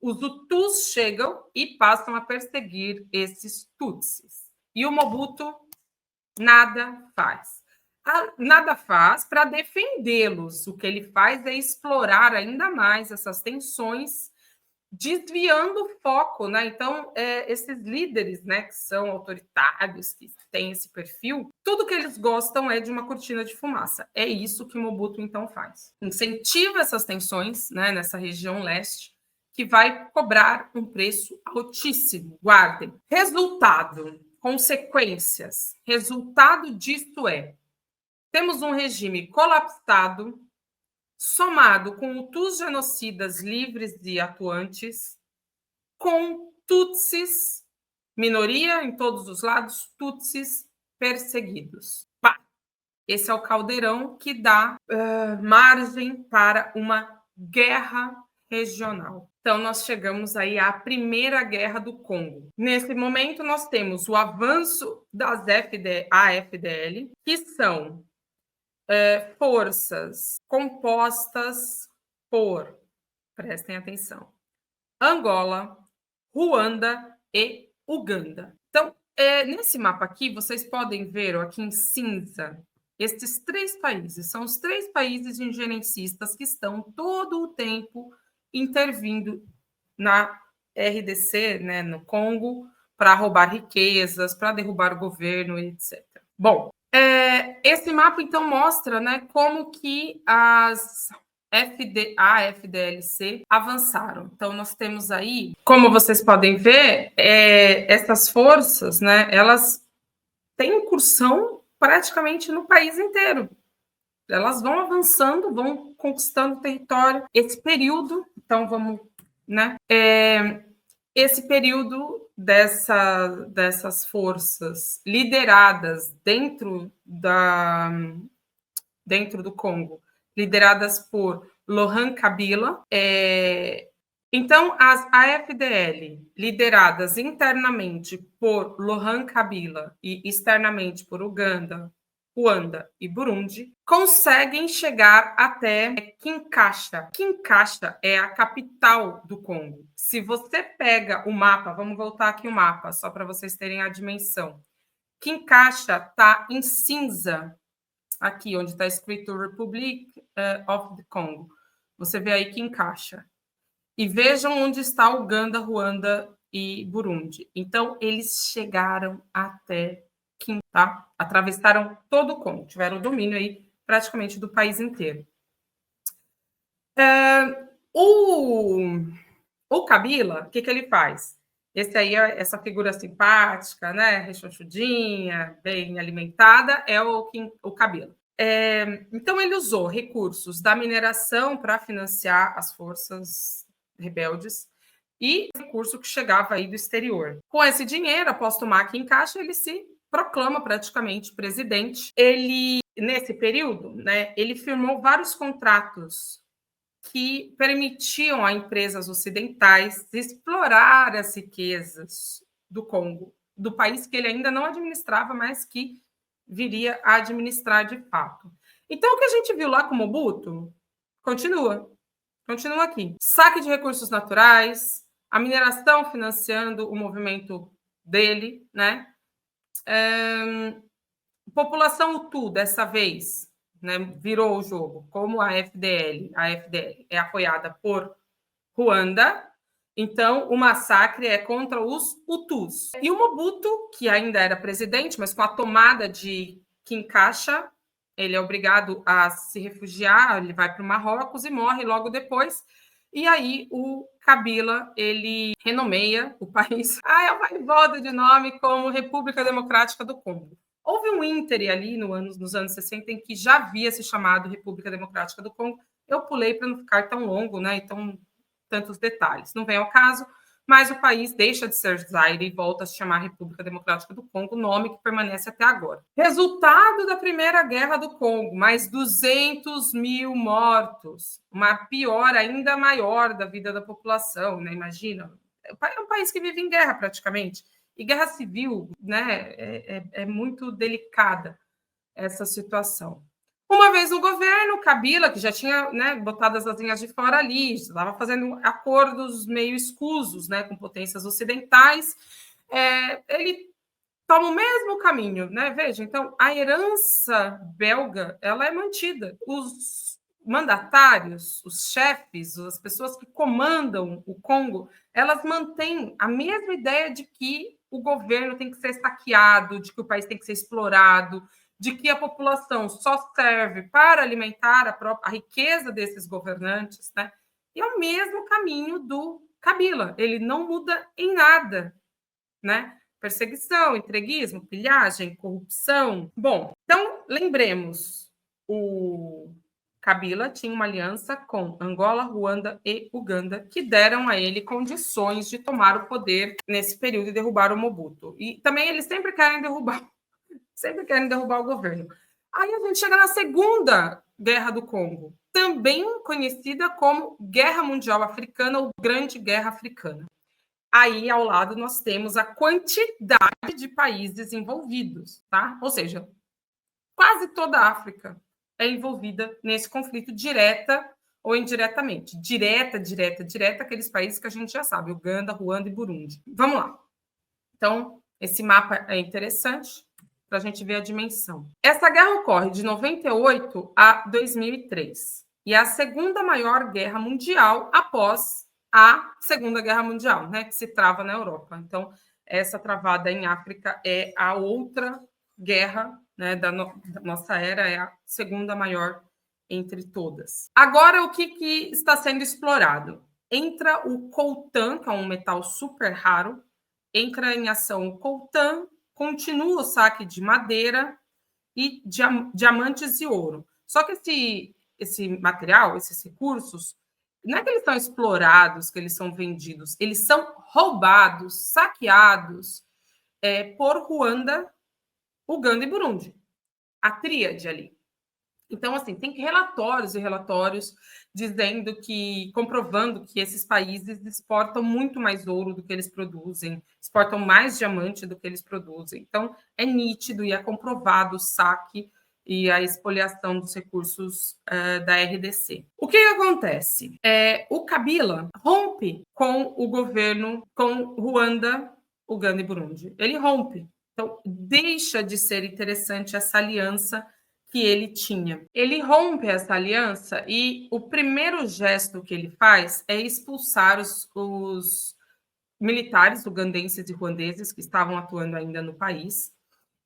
Os Hutus chegam e passam a perseguir esses Tutsis. E o Mobutu nada faz. Nada faz para defendê-los. O que ele faz é explorar ainda mais essas tensões, desviando o foco, né? Então, esses líderes, né, que são autoritários, que têm esse perfil, tudo que eles gostam é de uma cortina de fumaça. É isso que Mobutu, então, faz. Incentiva essas tensões, né, nessa região leste, que vai cobrar um preço altíssimo. Guardem. Resultado, consequências. Resultado disto temos um regime colapsado, somado com Hutus genocidas livres e atuantes, com Tutsis, minoria em todos os lados, Tutsis perseguidos. Esse é o caldeirão que dá margem para uma guerra regional. Então, nós chegamos aí à Primeira Guerra do Congo. Nesse momento, nós temos o avanço das AFDL, que são forças compostas por, prestem atenção, Angola, Ruanda e Uganda. Então, nesse mapa aqui, vocês podem ver aqui em cinza, estes 3 países, são os 3 países injerencistas que estão todo o tempo intervindo na RDC, né, no Congo, para roubar riquezas, para derrubar o governo, etc. Bom, esse mapa, então, mostra, né, como que as AFDLC avançaram. Então, nós temos aí, como vocês podem ver, essas forças, né, elas têm incursão praticamente no país inteiro. Elas vão avançando, vão conquistando território. Esse período, então, vamos, né, esse período dessas forças lideradas dentro do Congo, lideradas por Laurent Kabila. Então, as AFDL, lideradas internamente por Laurent Kabila e externamente por Uganda, Ruanda e Burundi, conseguem chegar até Kinshasa. Kinshasa é a capital do Congo. Se você pega o mapa, vamos voltar aqui o mapa, só para vocês terem a dimensão. Kinshasa está em cinza, aqui onde está escrito Republic of the Congo. Você vê aí Kinshasa. E vejam onde está Uganda, Ruanda e Burundi. Então, eles chegaram até tá? Atravessaram todo o Congo, tiveram domínio aí praticamente do país inteiro. O Kabila, o que ele faz? Esse aí, essa figura simpática, né, rechonchudinha, bem alimentada, é o Kabila. Então, ele usou recursos da mineração para financiar as forças rebeldes e recurso que chegava aí do exterior. Com esse dinheiro, após tomar aqui em caixa, ele se proclama praticamente presidente. Ele, nesse período, né, ele firmou vários contratos que permitiam a empresas ocidentais explorar as riquezas do Congo, do país que ele ainda não administrava, mas que viria a administrar de fato. Então, o que a gente viu lá com Mobutu continua aqui. Saque de recursos naturais, a mineração financiando o movimento dele, né? População Hutu, dessa vez, né, virou o jogo, como a AFDL é apoiada por Ruanda, então o massacre é contra os Hutus. E o Mobutu, que ainda era presidente, mas com a tomada de Kinshasa, ele é obrigado a se refugiar, ele vai para o Marrocos e morre logo depois. E aí o Kabila, ele renomeia o país, vai e volta de nome, como República Democrática do Congo. Houve um íntere ali nos anos 60 em que já havia se chamado República Democrática do Congo. Eu pulei para não ficar tão longo, né? Então, tantos detalhes. Não vem ao caso. mas o país deixa de ser Zaire e volta a se chamar República Democrática do Congo, nome que permanece até agora. Resultado da Primeira Guerra do Congo, mais 200 mil mortos, uma pior ainda maior da vida da população, né? Imagina, é um país que vive em guerra praticamente, e guerra civil, né? É muito delicada essa situação. Uma vez no governo, Kabila, que já tinha, né, botado as asinhas de fora ali, estava fazendo acordos meio escusos, né, com potências ocidentais, ele toma o mesmo caminho, né? Veja, então, a herança belga, ela é mantida. Os mandatários, os chefes, as pessoas que comandam o Congo, elas mantêm a mesma ideia de que o governo tem que ser saqueado, de que o país tem que ser explorado, de que a população só serve para alimentar a riqueza desses governantes, né? E é o mesmo caminho do Kabila, ele não muda em nada, né? Perseguição, entreguismo, pilhagem, corrupção. Bom, então lembremos, o Kabila tinha uma aliança com Angola, Ruanda e Uganda, que deram a ele condições de tomar o poder nesse período e derrubar o Mobutu. E também eles sempre querem derrubar o governo. Aí a gente chega na Segunda Guerra do Congo, também conhecida como Guerra Mundial Africana ou Grande Guerra Africana. Aí, ao lado, nós temos a quantidade de países envolvidos, tá? Ou seja, quase toda a África é envolvida nesse conflito, direta ou indiretamente. Direta, aqueles países que a gente já sabe, Uganda, Ruanda e Burundi. Vamos lá. Então, esse mapa é interessante para a gente ver a dimensão. Essa guerra ocorre de 98 a 2003 e é a segunda maior guerra mundial após a Segunda Guerra Mundial, né, que se trava na Europa. Então, essa travada em África é a outra guerra, né, da nossa era, é a segunda maior entre todas. Agora, o que está sendo explorado? Entra o coltan, que é um metal super raro, entra em ação o coltan, continua o saque de madeira e diamantes e ouro. Só que esse material, esses recursos, não é que eles são explorados, que eles são vendidos, eles são roubados, saqueados por Ruanda, Uganda e Burundi. A tríade ali. Então, assim, tem relatórios e relatórios dizendo comprovando que esses países exportam muito mais ouro do que eles produzem, exportam mais diamante do que eles produzem. Então, é nítido e é comprovado o saque e a expoliação dos recursos da RDC. O que acontece? O Kabila rompe com o governo, com Ruanda, Uganda e Burundi. Ele rompe. Então, deixa de ser interessante essa aliança que ele tinha. Ele rompe essa aliança e o primeiro gesto que ele faz é expulsar os militares ugandenses e ruandeses que estavam atuando ainda no país,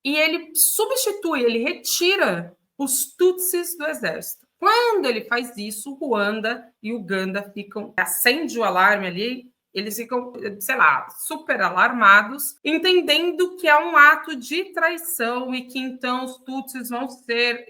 e ele substitui, ele retira os tutsis do exército. Quando ele faz isso, Ruanda e Uganda acende o alarme ali, eles ficam, sei lá, super alarmados, entendendo que é um ato de traição e que então os tutsis vão ser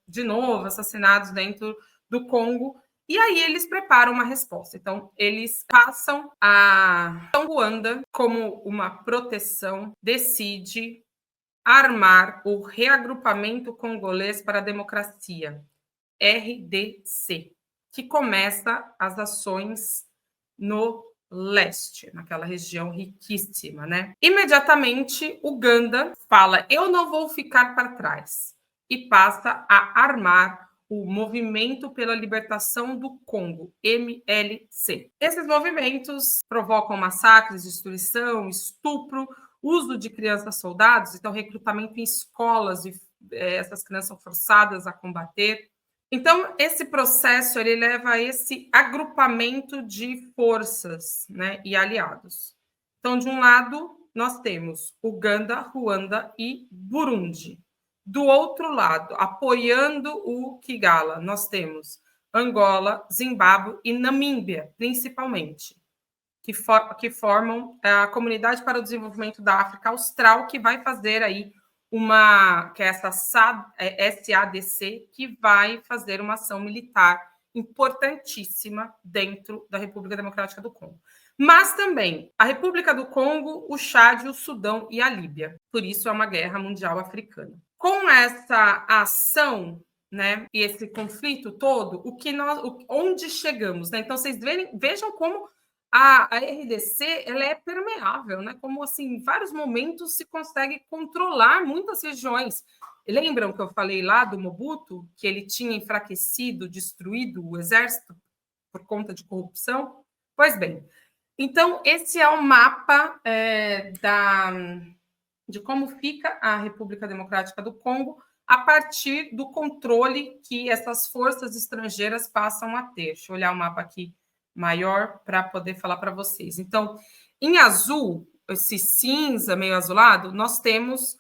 de novo assassinados dentro do Congo. E aí eles preparam uma resposta. Então, eles passam a Ruanda como uma proteção, decide armar o Reagrupamento Congolês para a Democracia, RDC, que começa as ações no leste, naquela região riquíssima, né? Imediatamente, Uganda fala: eu não vou ficar para trás, e passa a armar o Movimento pela Libertação do Congo, MLC. Esses movimentos provocam massacres, destruição, estupro, uso de crianças soldados, então recrutamento em escolas, essas crianças são forçadas a combater. Então, esse processo ele leva a esse agrupamento de forças, né, e aliados. Então, de um lado, nós temos Uganda, Ruanda e Burundi. Do outro lado, apoiando o Kigala, nós temos Angola, Zimbábue e Namíbia, principalmente, que formam a Comunidade para o Desenvolvimento da África Austral, que vai fazer aí que é essa SADC, que vai fazer uma ação militar importantíssima dentro da República Democrática do Congo. Mas também a República do Congo, o Chad, o Sudão e a Líbia. Por isso é uma guerra mundial africana. Com essa ação, né, e esse conflito todo, onde chegamos, né? Então vocês vejam como a RDC ela é permeável, né? Como assim, em vários momentos se consegue controlar muitas regiões. Lembram que eu falei lá do Mobutu, que ele tinha enfraquecido, destruído o exército por conta de corrupção? Pois bem, então esse é o mapa de como fica a República Democrática do Congo a partir do controle que essas forças estrangeiras passam a ter. Deixa eu olhar o mapa aqui maior para poder falar para vocês. Então, em azul, esse cinza meio azulado, nós temos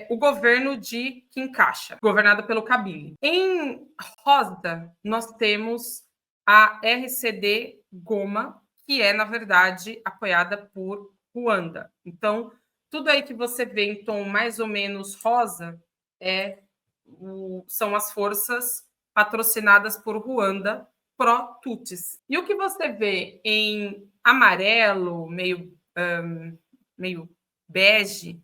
o governo de Kinshasa, governado pelo Kabila. Em rosa, nós temos a RCD Goma, que é, na verdade, apoiada por Ruanda. Então, tudo aí que você vê em tom mais ou menos rosa são as forças patrocinadas por Ruanda pró-Tutsis. E o que você vê em amarelo, meio bege,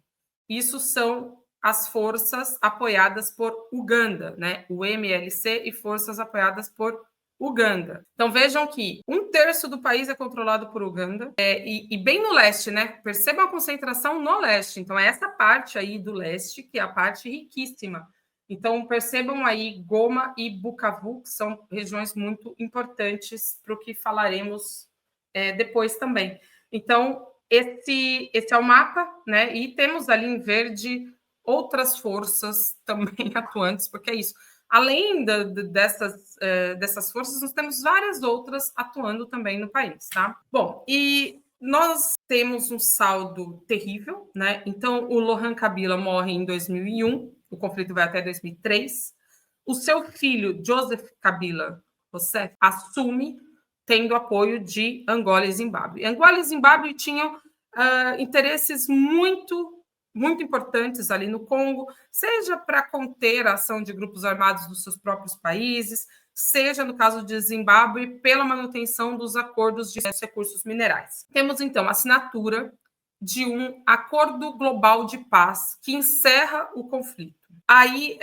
isso são as forças apoiadas por Uganda, né? O MLC e forças apoiadas por Uganda. Então vejam que 1/3 do país é controlado por Uganda e bem no leste, né? Percebam a concentração no leste. Então é essa parte aí do leste que é a parte riquíssima. Então percebam aí Goma e Bukavu, que são regiões muito importantes para o que falaremos depois também. Então esse é o mapa, né? E temos ali em verde outras forças também atuantes, porque é isso. Além dessas forças, nós temos várias outras atuando também no país, tá? Bom, e nós temos um saldo terrível, né? Então, o Laurent Kabila morre em 2001, o conflito vai até 2003. O seu filho, Joseph Kabila, você assume tendo apoio de Angola e Zimbábue. Angola e Zimbábue tinham interesses muito importantes ali no Congo, seja para conter a ação de grupos armados dos seus próprios países, seja, no caso de Zimbábue, pela manutenção dos acordos de recursos minerais. Temos, então, a assinatura de um acordo global de paz que encerra o conflito. Aí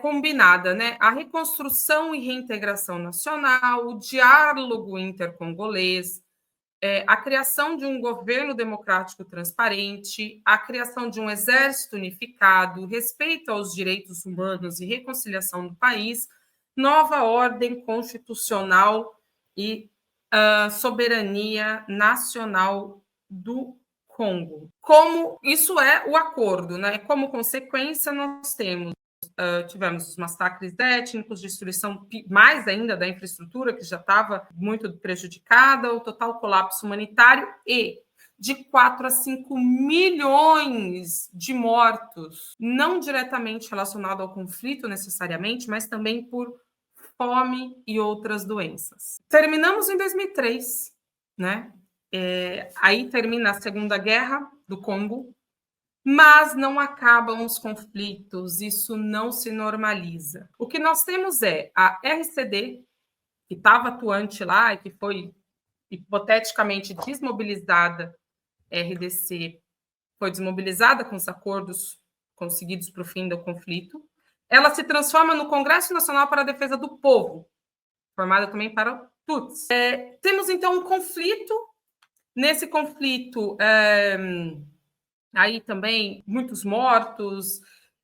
combinada, né? A reconstrução e reintegração nacional, o diálogo intercongolês, a criação de um governo democrático transparente, a criação de um exército unificado, respeito aos direitos humanos e reconciliação do país, nova ordem constitucional e soberania nacional do Congo. Como isso é o acordo, né? Como consequência, nós tivemos os massacres étnicos, destruição mais ainda da infraestrutura, que já estava muito prejudicada, o total colapso humanitário e de 4 a 5 milhões de mortos, não diretamente relacionado ao conflito necessariamente, mas também por fome e outras doenças. Terminamos em 2003, né? Aí termina a Segunda Guerra do Congo, mas não acabam os conflitos, isso não se normaliza. O que nós temos é a RCD, que estava atuante lá e que foi hipoteticamente desmobilizada, RDC foi desmobilizada com os acordos conseguidos para o fim do conflito. Ela se transforma no Congresso Nacional para a Defesa do Povo, formada também para Tutsis. Temos, então, um conflito. Nesse conflito, aí também muitos mortos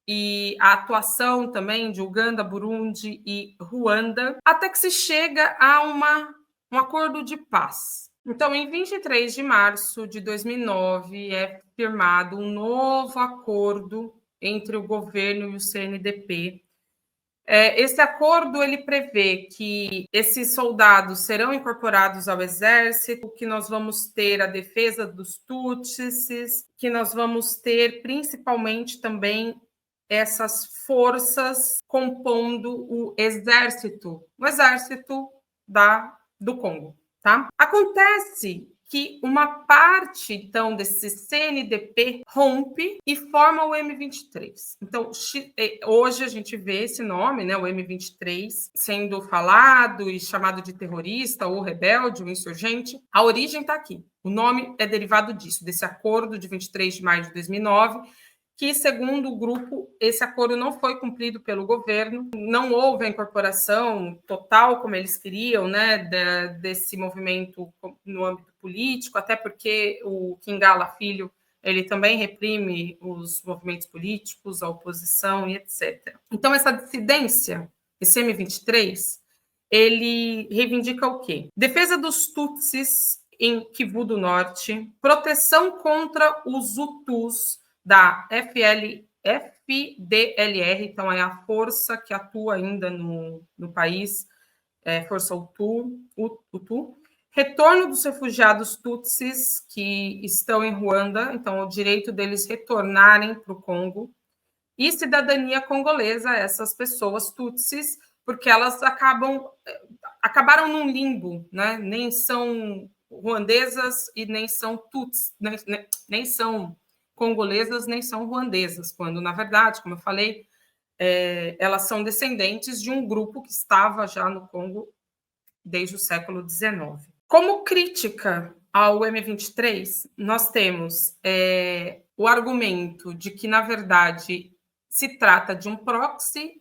e a atuação também de Uganda, Burundi e Ruanda, até que se chega a um acordo de paz. Então, em 23 de março de 2009, é firmado um novo acordo entre o governo e o CNDP. Esse acordo ele prevê que esses soldados serão incorporados ao exército, que nós vamos ter a defesa dos Tutsis, que nós vamos ter principalmente também essas forças compondo o exército do Congo. Tá? Acontece que uma parte, então, desse CNDP rompe e forma o M23. Então, hoje a gente vê esse nome, né, o M23, sendo falado e chamado de terrorista ou rebelde ou insurgente. A origem está aqui. O nome é derivado disso, desse acordo de 23 de maio de 2009, que, segundo o grupo, esse acordo não foi cumprido pelo governo, não houve a incorporação total, como eles queriam, né, desse movimento no âmbito político, até porque o Kingala Filho, ele também reprime os movimentos políticos, a oposição e etc. Então, essa dissidência, esse M23, ele reivindica o quê? Defesa dos Tutsis em Kivu do Norte, proteção contra os Hutus, da FDLR, então é a força que atua ainda no país, Força Hutu, retorno dos refugiados Tutsis que estão em Ruanda, então o direito deles retornarem para o Congo, e cidadania congolesa, essas pessoas Tutsis, porque elas acabaram num limbo, né? Nem são ruandesas e nem são Tutsis, nem são congolesas nem são ruandesas, quando, na verdade, como eu falei, elas são descendentes de um grupo que estava já no Congo desde o século XIX. Como crítica ao M23, nós temos o argumento de que, na verdade, se trata de um proxy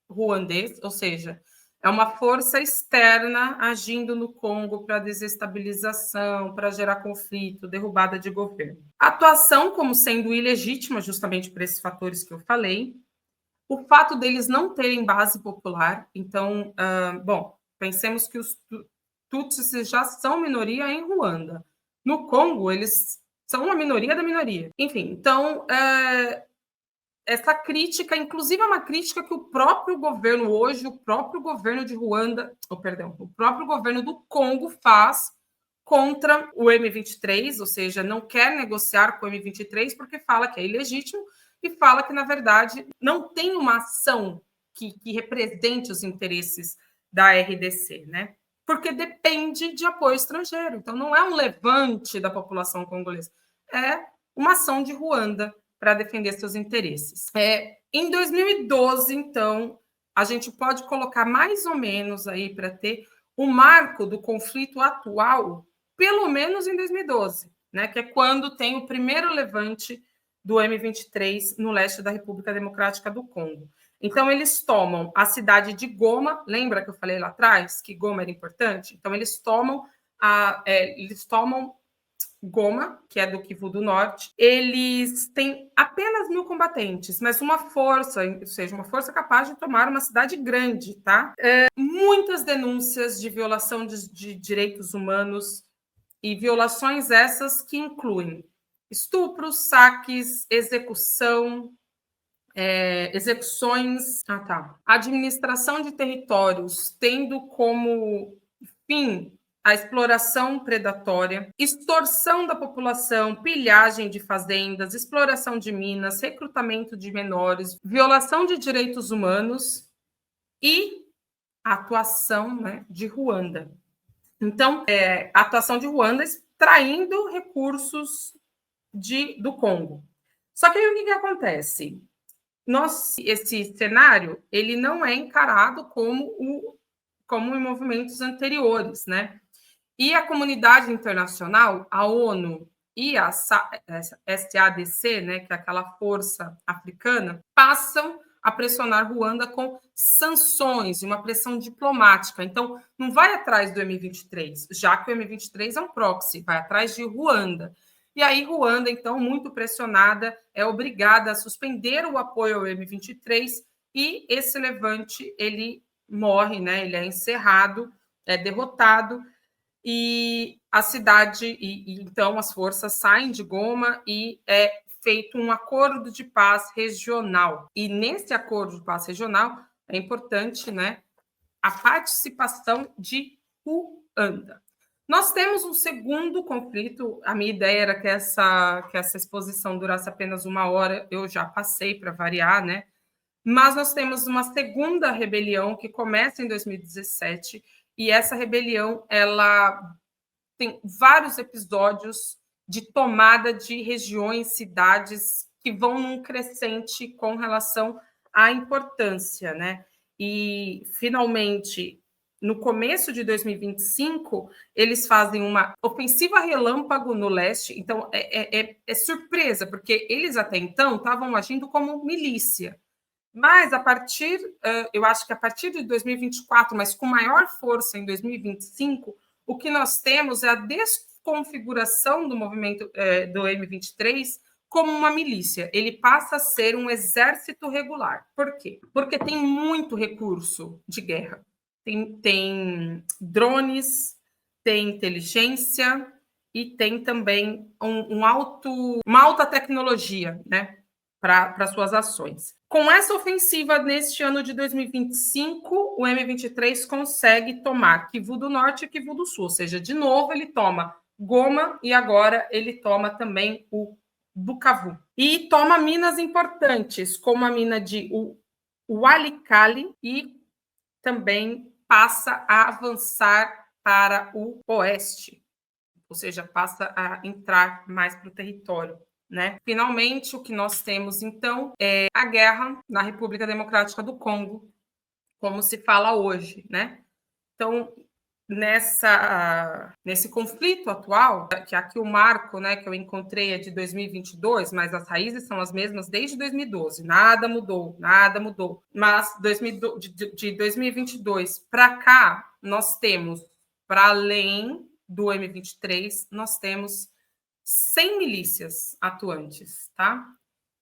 ruandês, ou seja, é uma força externa agindo no Congo para desestabilização, para gerar conflito, derrubada de governo. A atuação como sendo ilegítima, justamente por esses fatores que eu falei. O fato deles não terem base popular. Então, bom, pensemos que os Tutsis já são minoria em Ruanda. No Congo, eles são uma minoria da minoria. Enfim, então, essa crítica, inclusive, é uma crítica que o próprio governo hoje, o próprio governo de Ruanda, o próprio governo do Congo faz contra o M23, ou seja, não quer negociar com o M23 porque fala que é ilegítimo e fala que, na verdade, não tem uma ação que represente os interesses da RDC, né? Porque depende de apoio estrangeiro. Então, não é um levante da população congolesa, é uma ação de Ruanda para defender seus interesses. Em 2012, então, a gente pode colocar mais ou menos aí para ter o marco do conflito atual, pelo menos em 2012, né, que é quando tem o primeiro levante do M23 no leste da República Democrática do Congo. Então, eles tomam a cidade de Goma, lembra que eu falei lá atrás que Goma era importante? Então, eles tomam Goma, que é do Kivu do Norte. Eles têm apenas 1.000 combatentes, mas uma força, ou seja, uma força capaz de tomar uma cidade grande, tá? Muitas denúncias de violação de direitos humanos e violações essas que incluem estupros, saques, execuções, administração de territórios, tendo como fim a exploração predatória, extorsão da população, pilhagem de fazendas, exploração de minas, recrutamento de menores, violação de direitos humanos e a atuação, né, de Ruanda. Então, a atuação de Ruanda extraindo recursos do Congo. Só que aí o que acontece? Esse cenário ele não é encarado como em movimentos anteriores, né? E a comunidade internacional, a ONU e a SADC, né, que é aquela força africana, passam a pressionar Ruanda com sanções e uma pressão diplomática. Então, não vai atrás do M23, já que o M23 é um proxy, vai atrás de Ruanda. E aí, Ruanda, então, muito pressionada, é obrigada a suspender o apoio ao M23 e esse levante, ele morre, né? Ele é encerrado, é derrotado, e a cidade, então as forças saem de Goma e é feito um acordo de paz regional. E nesse acordo de paz regional é importante, né, a participação de Ruanda. Nós temos um segundo conflito. A minha ideia era que essa exposição durasse apenas 1 hora, eu já passei para variar, né? Mas nós temos uma segunda rebelião que começa em 2017, e essa rebelião ela tem vários episódios de tomada de regiões, cidades que vão num crescente com relação à importância, né? E, finalmente, no começo de 2025, eles fazem uma ofensiva relâmpago no leste. Então, é surpresa, porque eles até então estavam agindo como milícia. Mas eu acho que a partir de 2024, mas com maior força em 2025, o que nós temos é a desconfiguração do movimento do M23 como uma milícia. Ele passa a ser um exército regular. Por quê? Porque tem muito recurso de guerra. Tem drones, tem inteligência e tem também uma alta tecnologia, né, para suas ações. Com essa ofensiva neste ano de 2025, o M23 consegue tomar Kivu do Norte e Kivu do Sul, ou seja, de novo ele toma Goma e agora ele toma também o Bukavu. E toma minas importantes, como a mina de Walikale, e também passa a avançar para o oeste, ou seja, passa a entrar mais para o território, né? Finalmente, o que nós temos, então, é a guerra na República Democrática do Congo, como se fala hoje, né? Então, nesse conflito atual, que aqui o marco, né, que eu encontrei é de 2022, mas as raízes são as mesmas desde 2012, nada mudou. Mas de 2022 para cá, nós temos, para além do M23, nós temos 100 milícias atuantes, tá?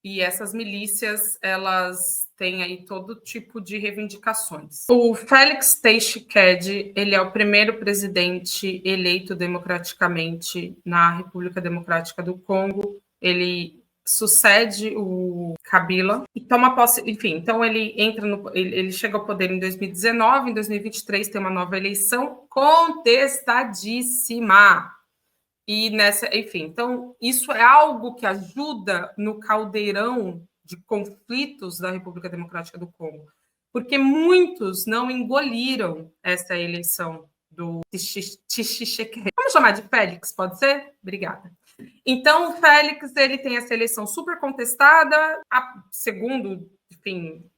E essas milícias, elas têm aí todo tipo de reivindicações. O Félix Tshisekedi, ele é o primeiro presidente eleito democraticamente na República Democrática do Congo. Ele sucede o Kabila e toma posse, enfim, então ele chega ao poder em 2019, em 2023 tem uma nova eleição contestadíssima. E enfim, então isso é algo que ajuda no caldeirão de conflitos da República Democrática do Congo, porque muitos não engoliram essa eleição do Tshisekedi. Vamos chamar de Félix, pode ser? Obrigada. Então, o Félix, ele tem essa eleição super contestada, segundo, enfim,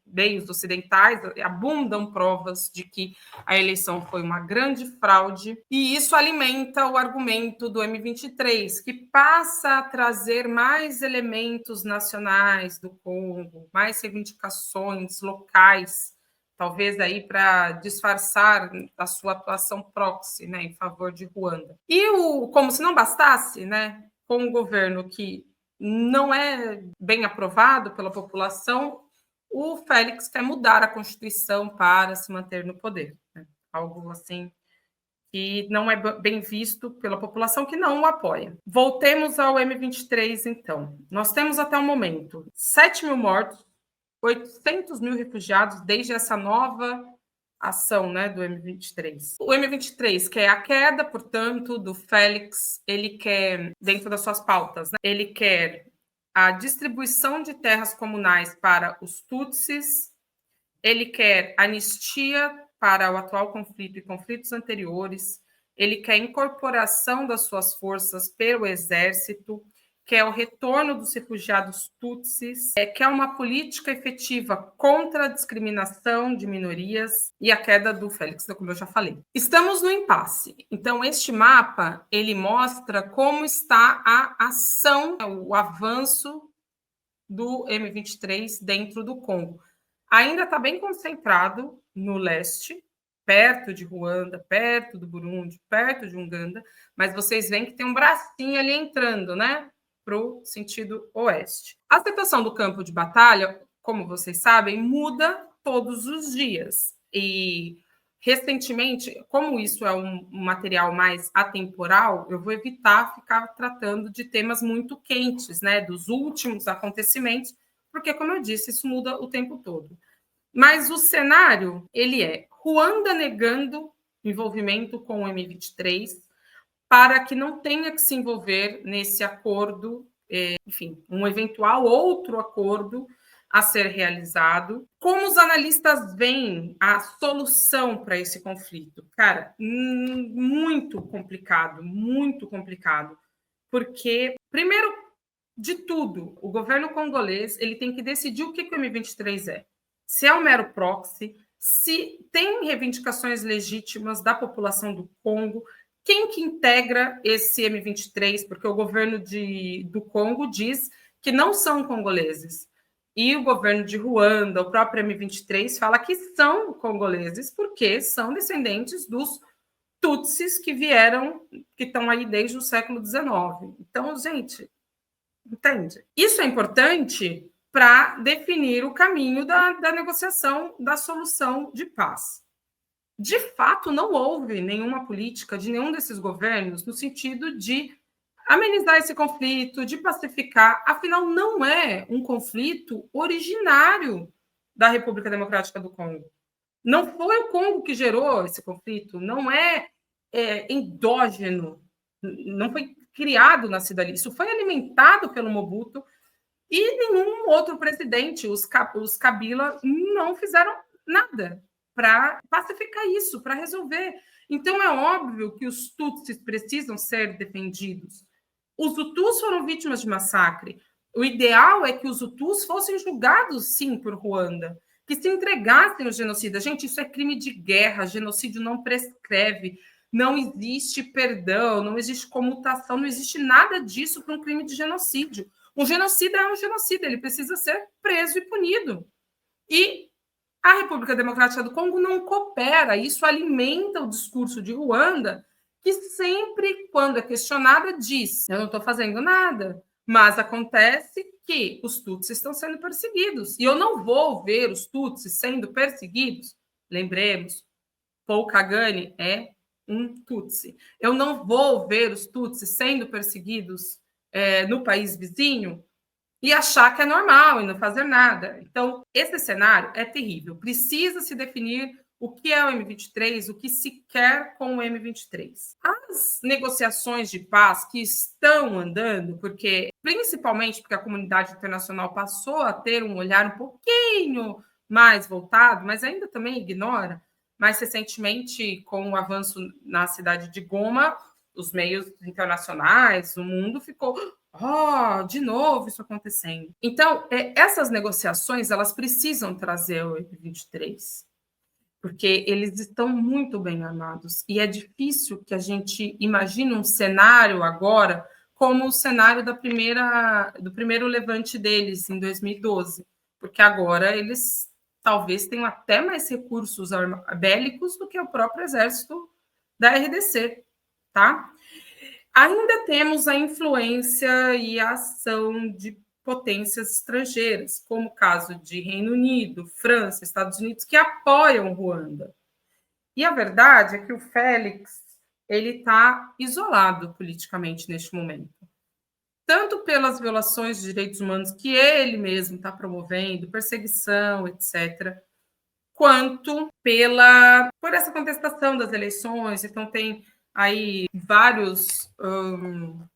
meios ocidentais, abundam provas de que a eleição foi uma grande fraude, e isso alimenta o argumento do M23, que passa a trazer mais elementos nacionais do Congo, mais reivindicações locais, talvez aí para disfarçar a sua atuação proxy, né, em favor de Ruanda. E como se não bastasse, né, com um governo que não é bem aprovado pela população, o Félix quer mudar a Constituição para se manter no poder, né? Algo assim que não é bem visto pela população, que não o apoia. Voltemos ao M23, então. Nós temos até o momento 7 mil mortos, 800 mil refugiados desde essa nova ação, né, do M23. O M23 quer a queda, portanto, do Félix, ele quer, dentro das suas pautas, né, ele quer a distribuição de terras comunais para os Tutsis, ele quer anistia para o atual conflito e conflitos anteriores, ele quer incorporação das suas forças pelo exército, quer o retorno dos refugiados Tutsis, quer uma política efetiva contra a discriminação de minorias e a queda do Félix, como eu já falei. Estamos no impasse. Então, este mapa, ele mostra como está a ação, o avanço do M23 dentro do Congo. Ainda está bem concentrado no leste, perto de Ruanda, perto do Burundi, perto de Uganda, mas vocês veem que tem um bracinho ali entrando, né, para o sentido oeste. A situação do campo de batalha, como vocês sabem, muda todos os dias. E recentemente, como isso é um material mais atemporal, eu vou evitar ficar tratando de temas muito quentes, né, dos últimos acontecimentos, porque, como eu disse, isso muda o tempo todo. Mas o cenário, ele é Ruanda negando envolvimento com o M23 para que não tenha que se envolver nesse acordo, enfim, um eventual outro acordo a ser realizado. Como os analistas veem a solução para esse conflito? Cara, muito complicado, porque, primeiro de tudo, o governo congolês ele tem que decidir o que o M23 é. Se é um mero proxy, se tem reivindicações legítimas da população do Congo, quem que integra esse M23, porque o governo do Congo diz que não são congoleses. E o governo de Ruanda, o próprio M23, fala que são congoleses, porque são descendentes dos Tutsis que vieram, que estão aí desde o século XIX. Então, gente, entende? Isso é importante para definir o caminho da negociação, da solução de paz. De fato, não houve nenhuma política de nenhum desses governos no sentido de amenizar esse conflito, de pacificar. Afinal, não é um conflito originário da República Democrática do Congo. Não foi o Congo que gerou esse conflito, não é endógeno, não foi criado na cidade. Isso foi alimentado pelo Mobutu e nenhum outro presidente, os Kabila, não fizeram nada para pacificar isso, para resolver. Então, é óbvio que os Tutsis precisam ser defendidos. Os Hutus foram vítimas de massacre. O ideal é que os Hutus fossem julgados, sim, por Ruanda, que se entregassem ao genocida. Gente, isso é crime de guerra, genocídio não prescreve, não existe perdão, não existe comutação, não existe nada disso para um crime de genocídio. Um genocida é um genocida, ele precisa ser preso e punido. E a República Democrática do Congo não coopera, isso alimenta o discurso de Ruanda, que sempre, quando é questionada, diz: eu não estou fazendo nada, mas acontece que os Tutsis estão sendo perseguidos, e eu não vou ver os Tutsis sendo perseguidos. Lembremos, Paul Kagame é um Tutsi. Eu não vou ver os Tutsis sendo perseguidos no país vizinho e achar que é normal e não fazer nada. Então, esse cenário é terrível. Precisa se definir o que é o M23, o que se quer com o M23. As negociações de paz que estão andando, principalmente porque a comunidade internacional passou a ter um olhar um pouquinho mais voltado, mas ainda também ignora, mais recentemente, com o avanço na cidade de Goma, os meios internacionais, o mundo ficou... de novo isso acontecendo. Então, essas negociações, elas precisam trazer o M23, porque eles estão muito bem armados. E é difícil que a gente imagine um cenário agora como o cenário do primeiro levante deles, em 2012, porque agora eles talvez tenham até mais recursos bélicos do que o próprio exército da RDC, tá? Ainda temos a influência e a ação de potências estrangeiras, como o caso de Reino Unido, França, Estados Unidos, que apoiam Ruanda. E a verdade é que o Félix ele está isolado politicamente neste momento, tanto pelas violações de direitos humanos que ele mesmo está promovendo, perseguição, etc., quanto por essa contestação das eleições. Então, tem aí vários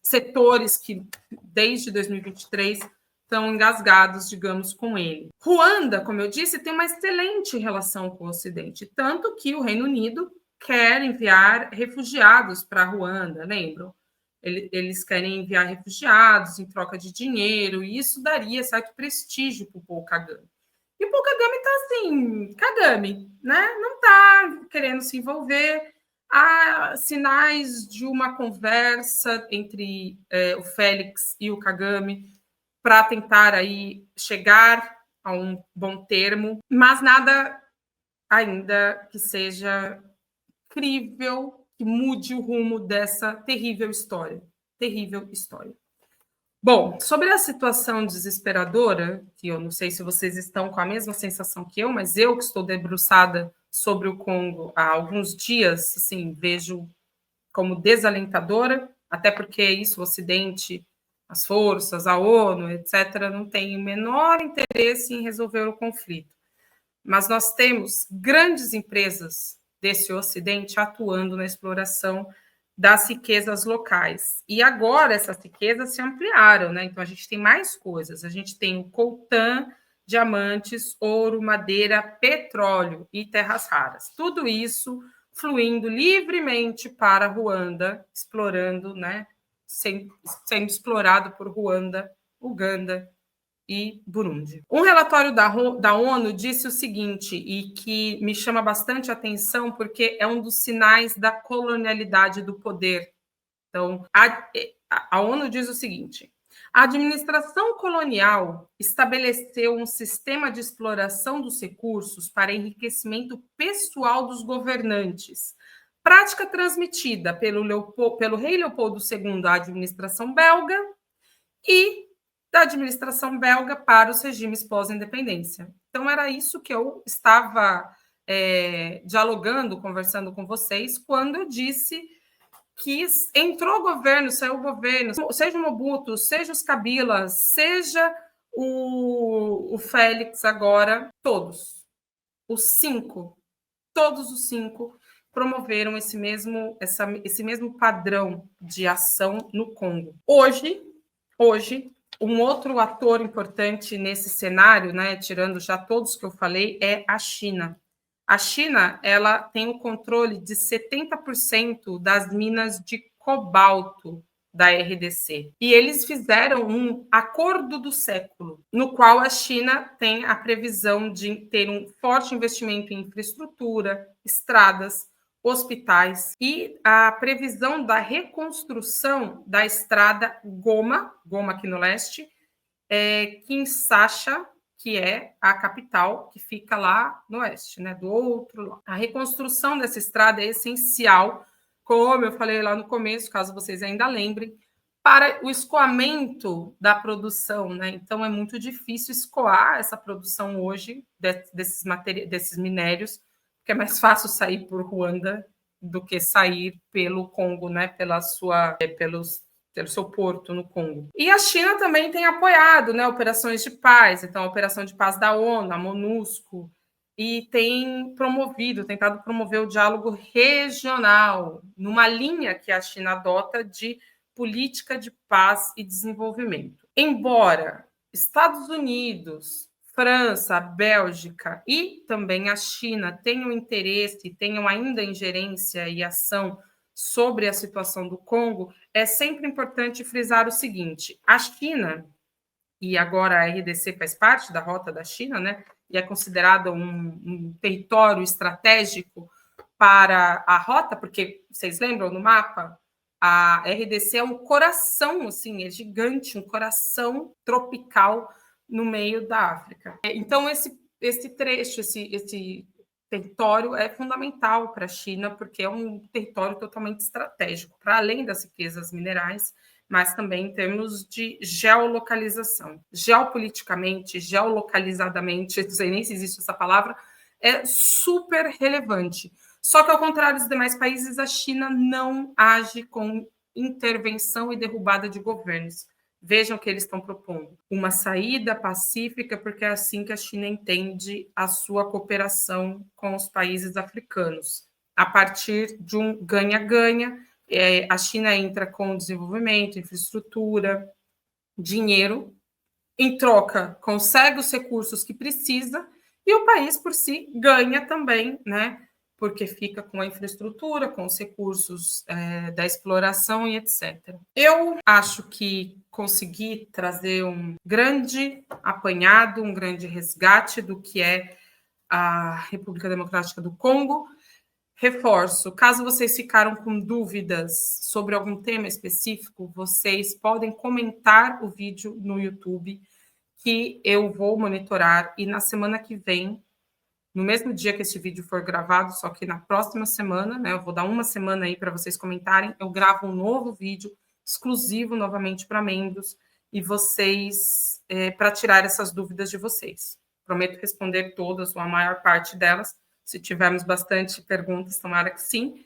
setores que, desde 2023, estão engasgados, digamos, com ele. Ruanda, como eu disse, tem uma excelente relação com o Ocidente, tanto que o Reino Unido quer enviar refugiados para Ruanda, lembram? Eles querem enviar refugiados em troca de dinheiro, e isso daria certo prestígio para o Paul Kagame. E o Paul Kagame está assim, Kagame, né? Não está querendo se envolver. Há sinais de uma conversa entre o Félix e o Kagame para tentar aí chegar a um bom termo, mas nada ainda que seja crível, que mude o rumo dessa terrível história. Terrível história. Bom, sobre a situação desesperadora, que eu não sei se vocês estão com a mesma sensação que eu, mas eu que estou debruçada sobre o Congo há alguns dias, assim, vejo como desalentadora, até porque isso, o Ocidente, as forças, a ONU, etc., não tem o menor interesse em resolver o conflito. Mas nós temos grandes empresas desse Ocidente atuando na exploração das riquezas locais. E agora essas riquezas se ampliaram, né? Então a gente tem mais coisas. A gente tem o coltan diamantes, ouro, madeira, petróleo e terras raras. Tudo isso fluindo livremente para Ruanda, explorando, né, sendo explorado por Ruanda, Uganda e Burundi. Um relatório da ONU disse o seguinte, e que me chama bastante atenção, porque é um dos sinais da colonialidade do poder. Então, a ONU diz o seguinte: a administração colonial estabeleceu um sistema de exploração dos recursos para enriquecimento pessoal dos governantes, prática transmitida pelo rei Leopoldo II à administração belga e da administração belga para os regimes pós-independência. Então, era isso que eu estava dialogando, conversando com vocês, quando eu disse que entrou governo, saiu governo, seja o Mobutu, seja os Kabilas, seja o Félix agora, todos os 5 promoveram esse mesmo padrão de ação no Congo. Hoje, um outro ator importante nesse cenário, né, tirando já todos que eu falei, é a China. A China, ela tem o controle de 70% das minas de cobalto da RDC. E eles fizeram um acordo do século, no qual a China tem a previsão de ter um forte investimento em infraestrutura, estradas, hospitais e a previsão da reconstrução da estrada Goma aqui no leste, Kinshasa, que é a capital, que fica lá no oeste, né, do outro lado. A reconstrução dessa estrada é essencial, como eu falei lá no começo, caso vocês ainda lembrem, para o escoamento da produção, né? Então, é muito difícil escoar essa produção hoje desses minérios, porque é mais fácil sair por Ruanda do que sair pelo Congo, né? Pelo seu porto no Congo. E a China também tem apoiado, né, operações de paz, então a Operação de Paz da ONU, a MONUSCO, e tem tentado promover o diálogo regional, numa linha que a China adota de política de paz e desenvolvimento. Embora Estados Unidos, França, Bélgica e também a China tenham interesse, tenham ainda ingerência e ação sobre a situação do Congo, é sempre importante frisar o seguinte: a China, e agora a RDC faz parte da rota da China, né, e é considerada um território estratégico para a rota, porque vocês lembram no mapa? A RDC é um coração, assim, é gigante, um coração tropical no meio da África. Então, esse trecho, esse território é fundamental para a China, porque é um território totalmente estratégico, para além das riquezas minerais, mas também em termos de geolocalização. Geopoliticamente, geolocalizadamente, não sei nem se existe essa palavra, é super relevante. Só que, ao contrário dos demais países, a China não age com intervenção e derrubada de governos. Vejam o que eles estão propondo. Uma saída pacífica, porque é assim que a China entende a sua cooperação com os países africanos. A partir de um ganha-ganha, a China entra com desenvolvimento, infraestrutura, dinheiro, em troca consegue os recursos que precisa e o país por si ganha também, né? Porque fica com a infraestrutura, com os recursos da exploração e etc. Eu acho que consegui trazer um grande apanhado, um grande resgate do que é a República Democrática do Congo. Reforço, caso vocês ficaram com dúvidas sobre algum tema específico, vocês podem comentar o vídeo no YouTube, que eu vou monitorar, e na semana que vem, no mesmo dia que esse vídeo for gravado, só que na próxima semana, né, eu vou dar uma semana aí para vocês comentarem, eu gravo um novo vídeo exclusivo novamente para membros e vocês, para tirar essas dúvidas de vocês. Prometo responder todas ou a maior parte delas. Se tivermos bastante perguntas, tomara que sim.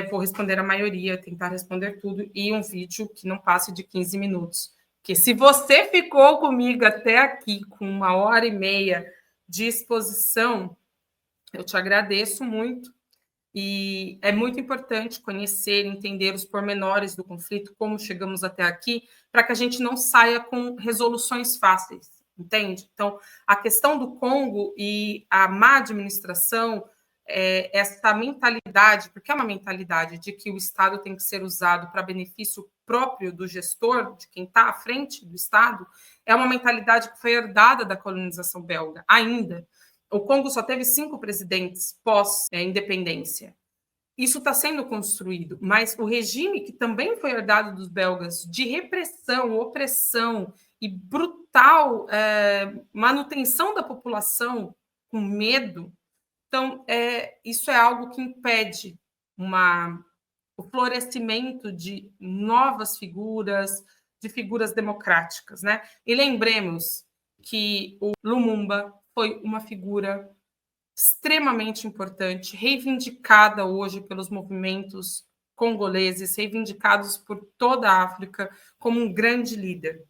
Vou responder a maioria, tentar responder tudo, e um vídeo que não passe de 15 minutos. Porque se você ficou comigo até aqui com 1h30 de exposição, eu te agradeço muito. E é muito importante conhecer, entender os pormenores do conflito, como chegamos até aqui, para que a gente não saia com resoluções fáceis. entende? Então, a questão do Congo e a má administração, essa mentalidade, porque é uma mentalidade de que o Estado tem que ser usado para benefício próprio do gestor, de quem está à frente do Estado, é uma mentalidade que foi herdada da colonização belga, ainda. O Congo só teve 5 presidentes pós-independência. Isso está sendo construído, mas o regime que também foi herdado dos belgas de repressão, opressão e brutal manutenção da população com medo, então isso é algo que impede o florescimento de novas figuras, de figuras democráticas, né? E lembremos que o Lumumba foi uma figura extremamente importante, reivindicada hoje pelos movimentos congoleses, reivindicados por toda a África como um grande líder.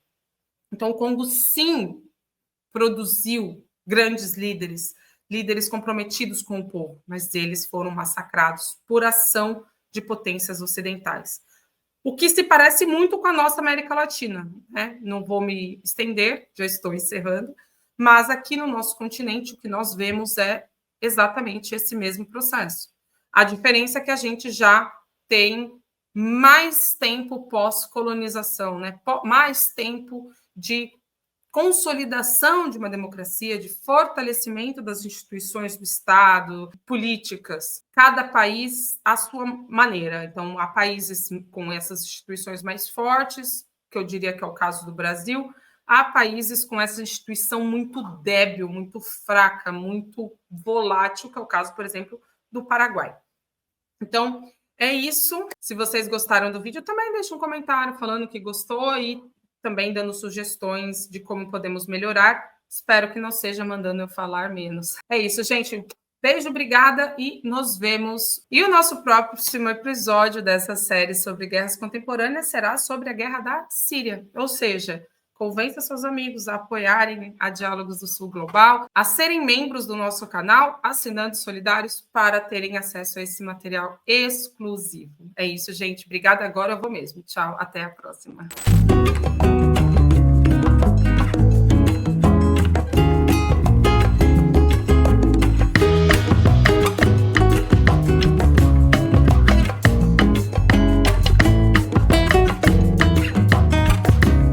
Então, o Congo, sim, produziu grandes líderes, líderes comprometidos com o povo, mas eles foram massacrados por ação de potências ocidentais. O que se parece muito com a nossa América Latina, né? Não vou me estender, já estou encerrando, mas aqui no nosso continente o que nós vemos é exatamente esse mesmo processo. A diferença é que a gente já tem mais tempo pós-colonização, né? Mais tempo de consolidação de uma democracia, de fortalecimento das instituições do Estado, políticas, cada país à sua maneira. Então, há países com essas instituições mais fortes, que eu diria que é o caso do Brasil, há países com essa instituição muito débil, muito fraca, muito volátil, que é o caso, por exemplo, do Paraguai. Então, é isso. Se vocês gostaram do vídeo, também deixe um comentário falando que gostou e também dando sugestões de como podemos melhorar. Espero que não seja mandando eu falar menos. É isso, gente. Beijo, obrigada e nos vemos. E o nosso próximo episódio dessa série sobre guerras contemporâneas será sobre a guerra da Síria. Ou seja, convença seus amigos a apoiarem a Diálogos do Sul Global, a serem membros do nosso canal, assinantes solidários, para terem acesso a esse material exclusivo. É isso, gente. Obrigada. Agora eu vou mesmo. Tchau. Até a próxima.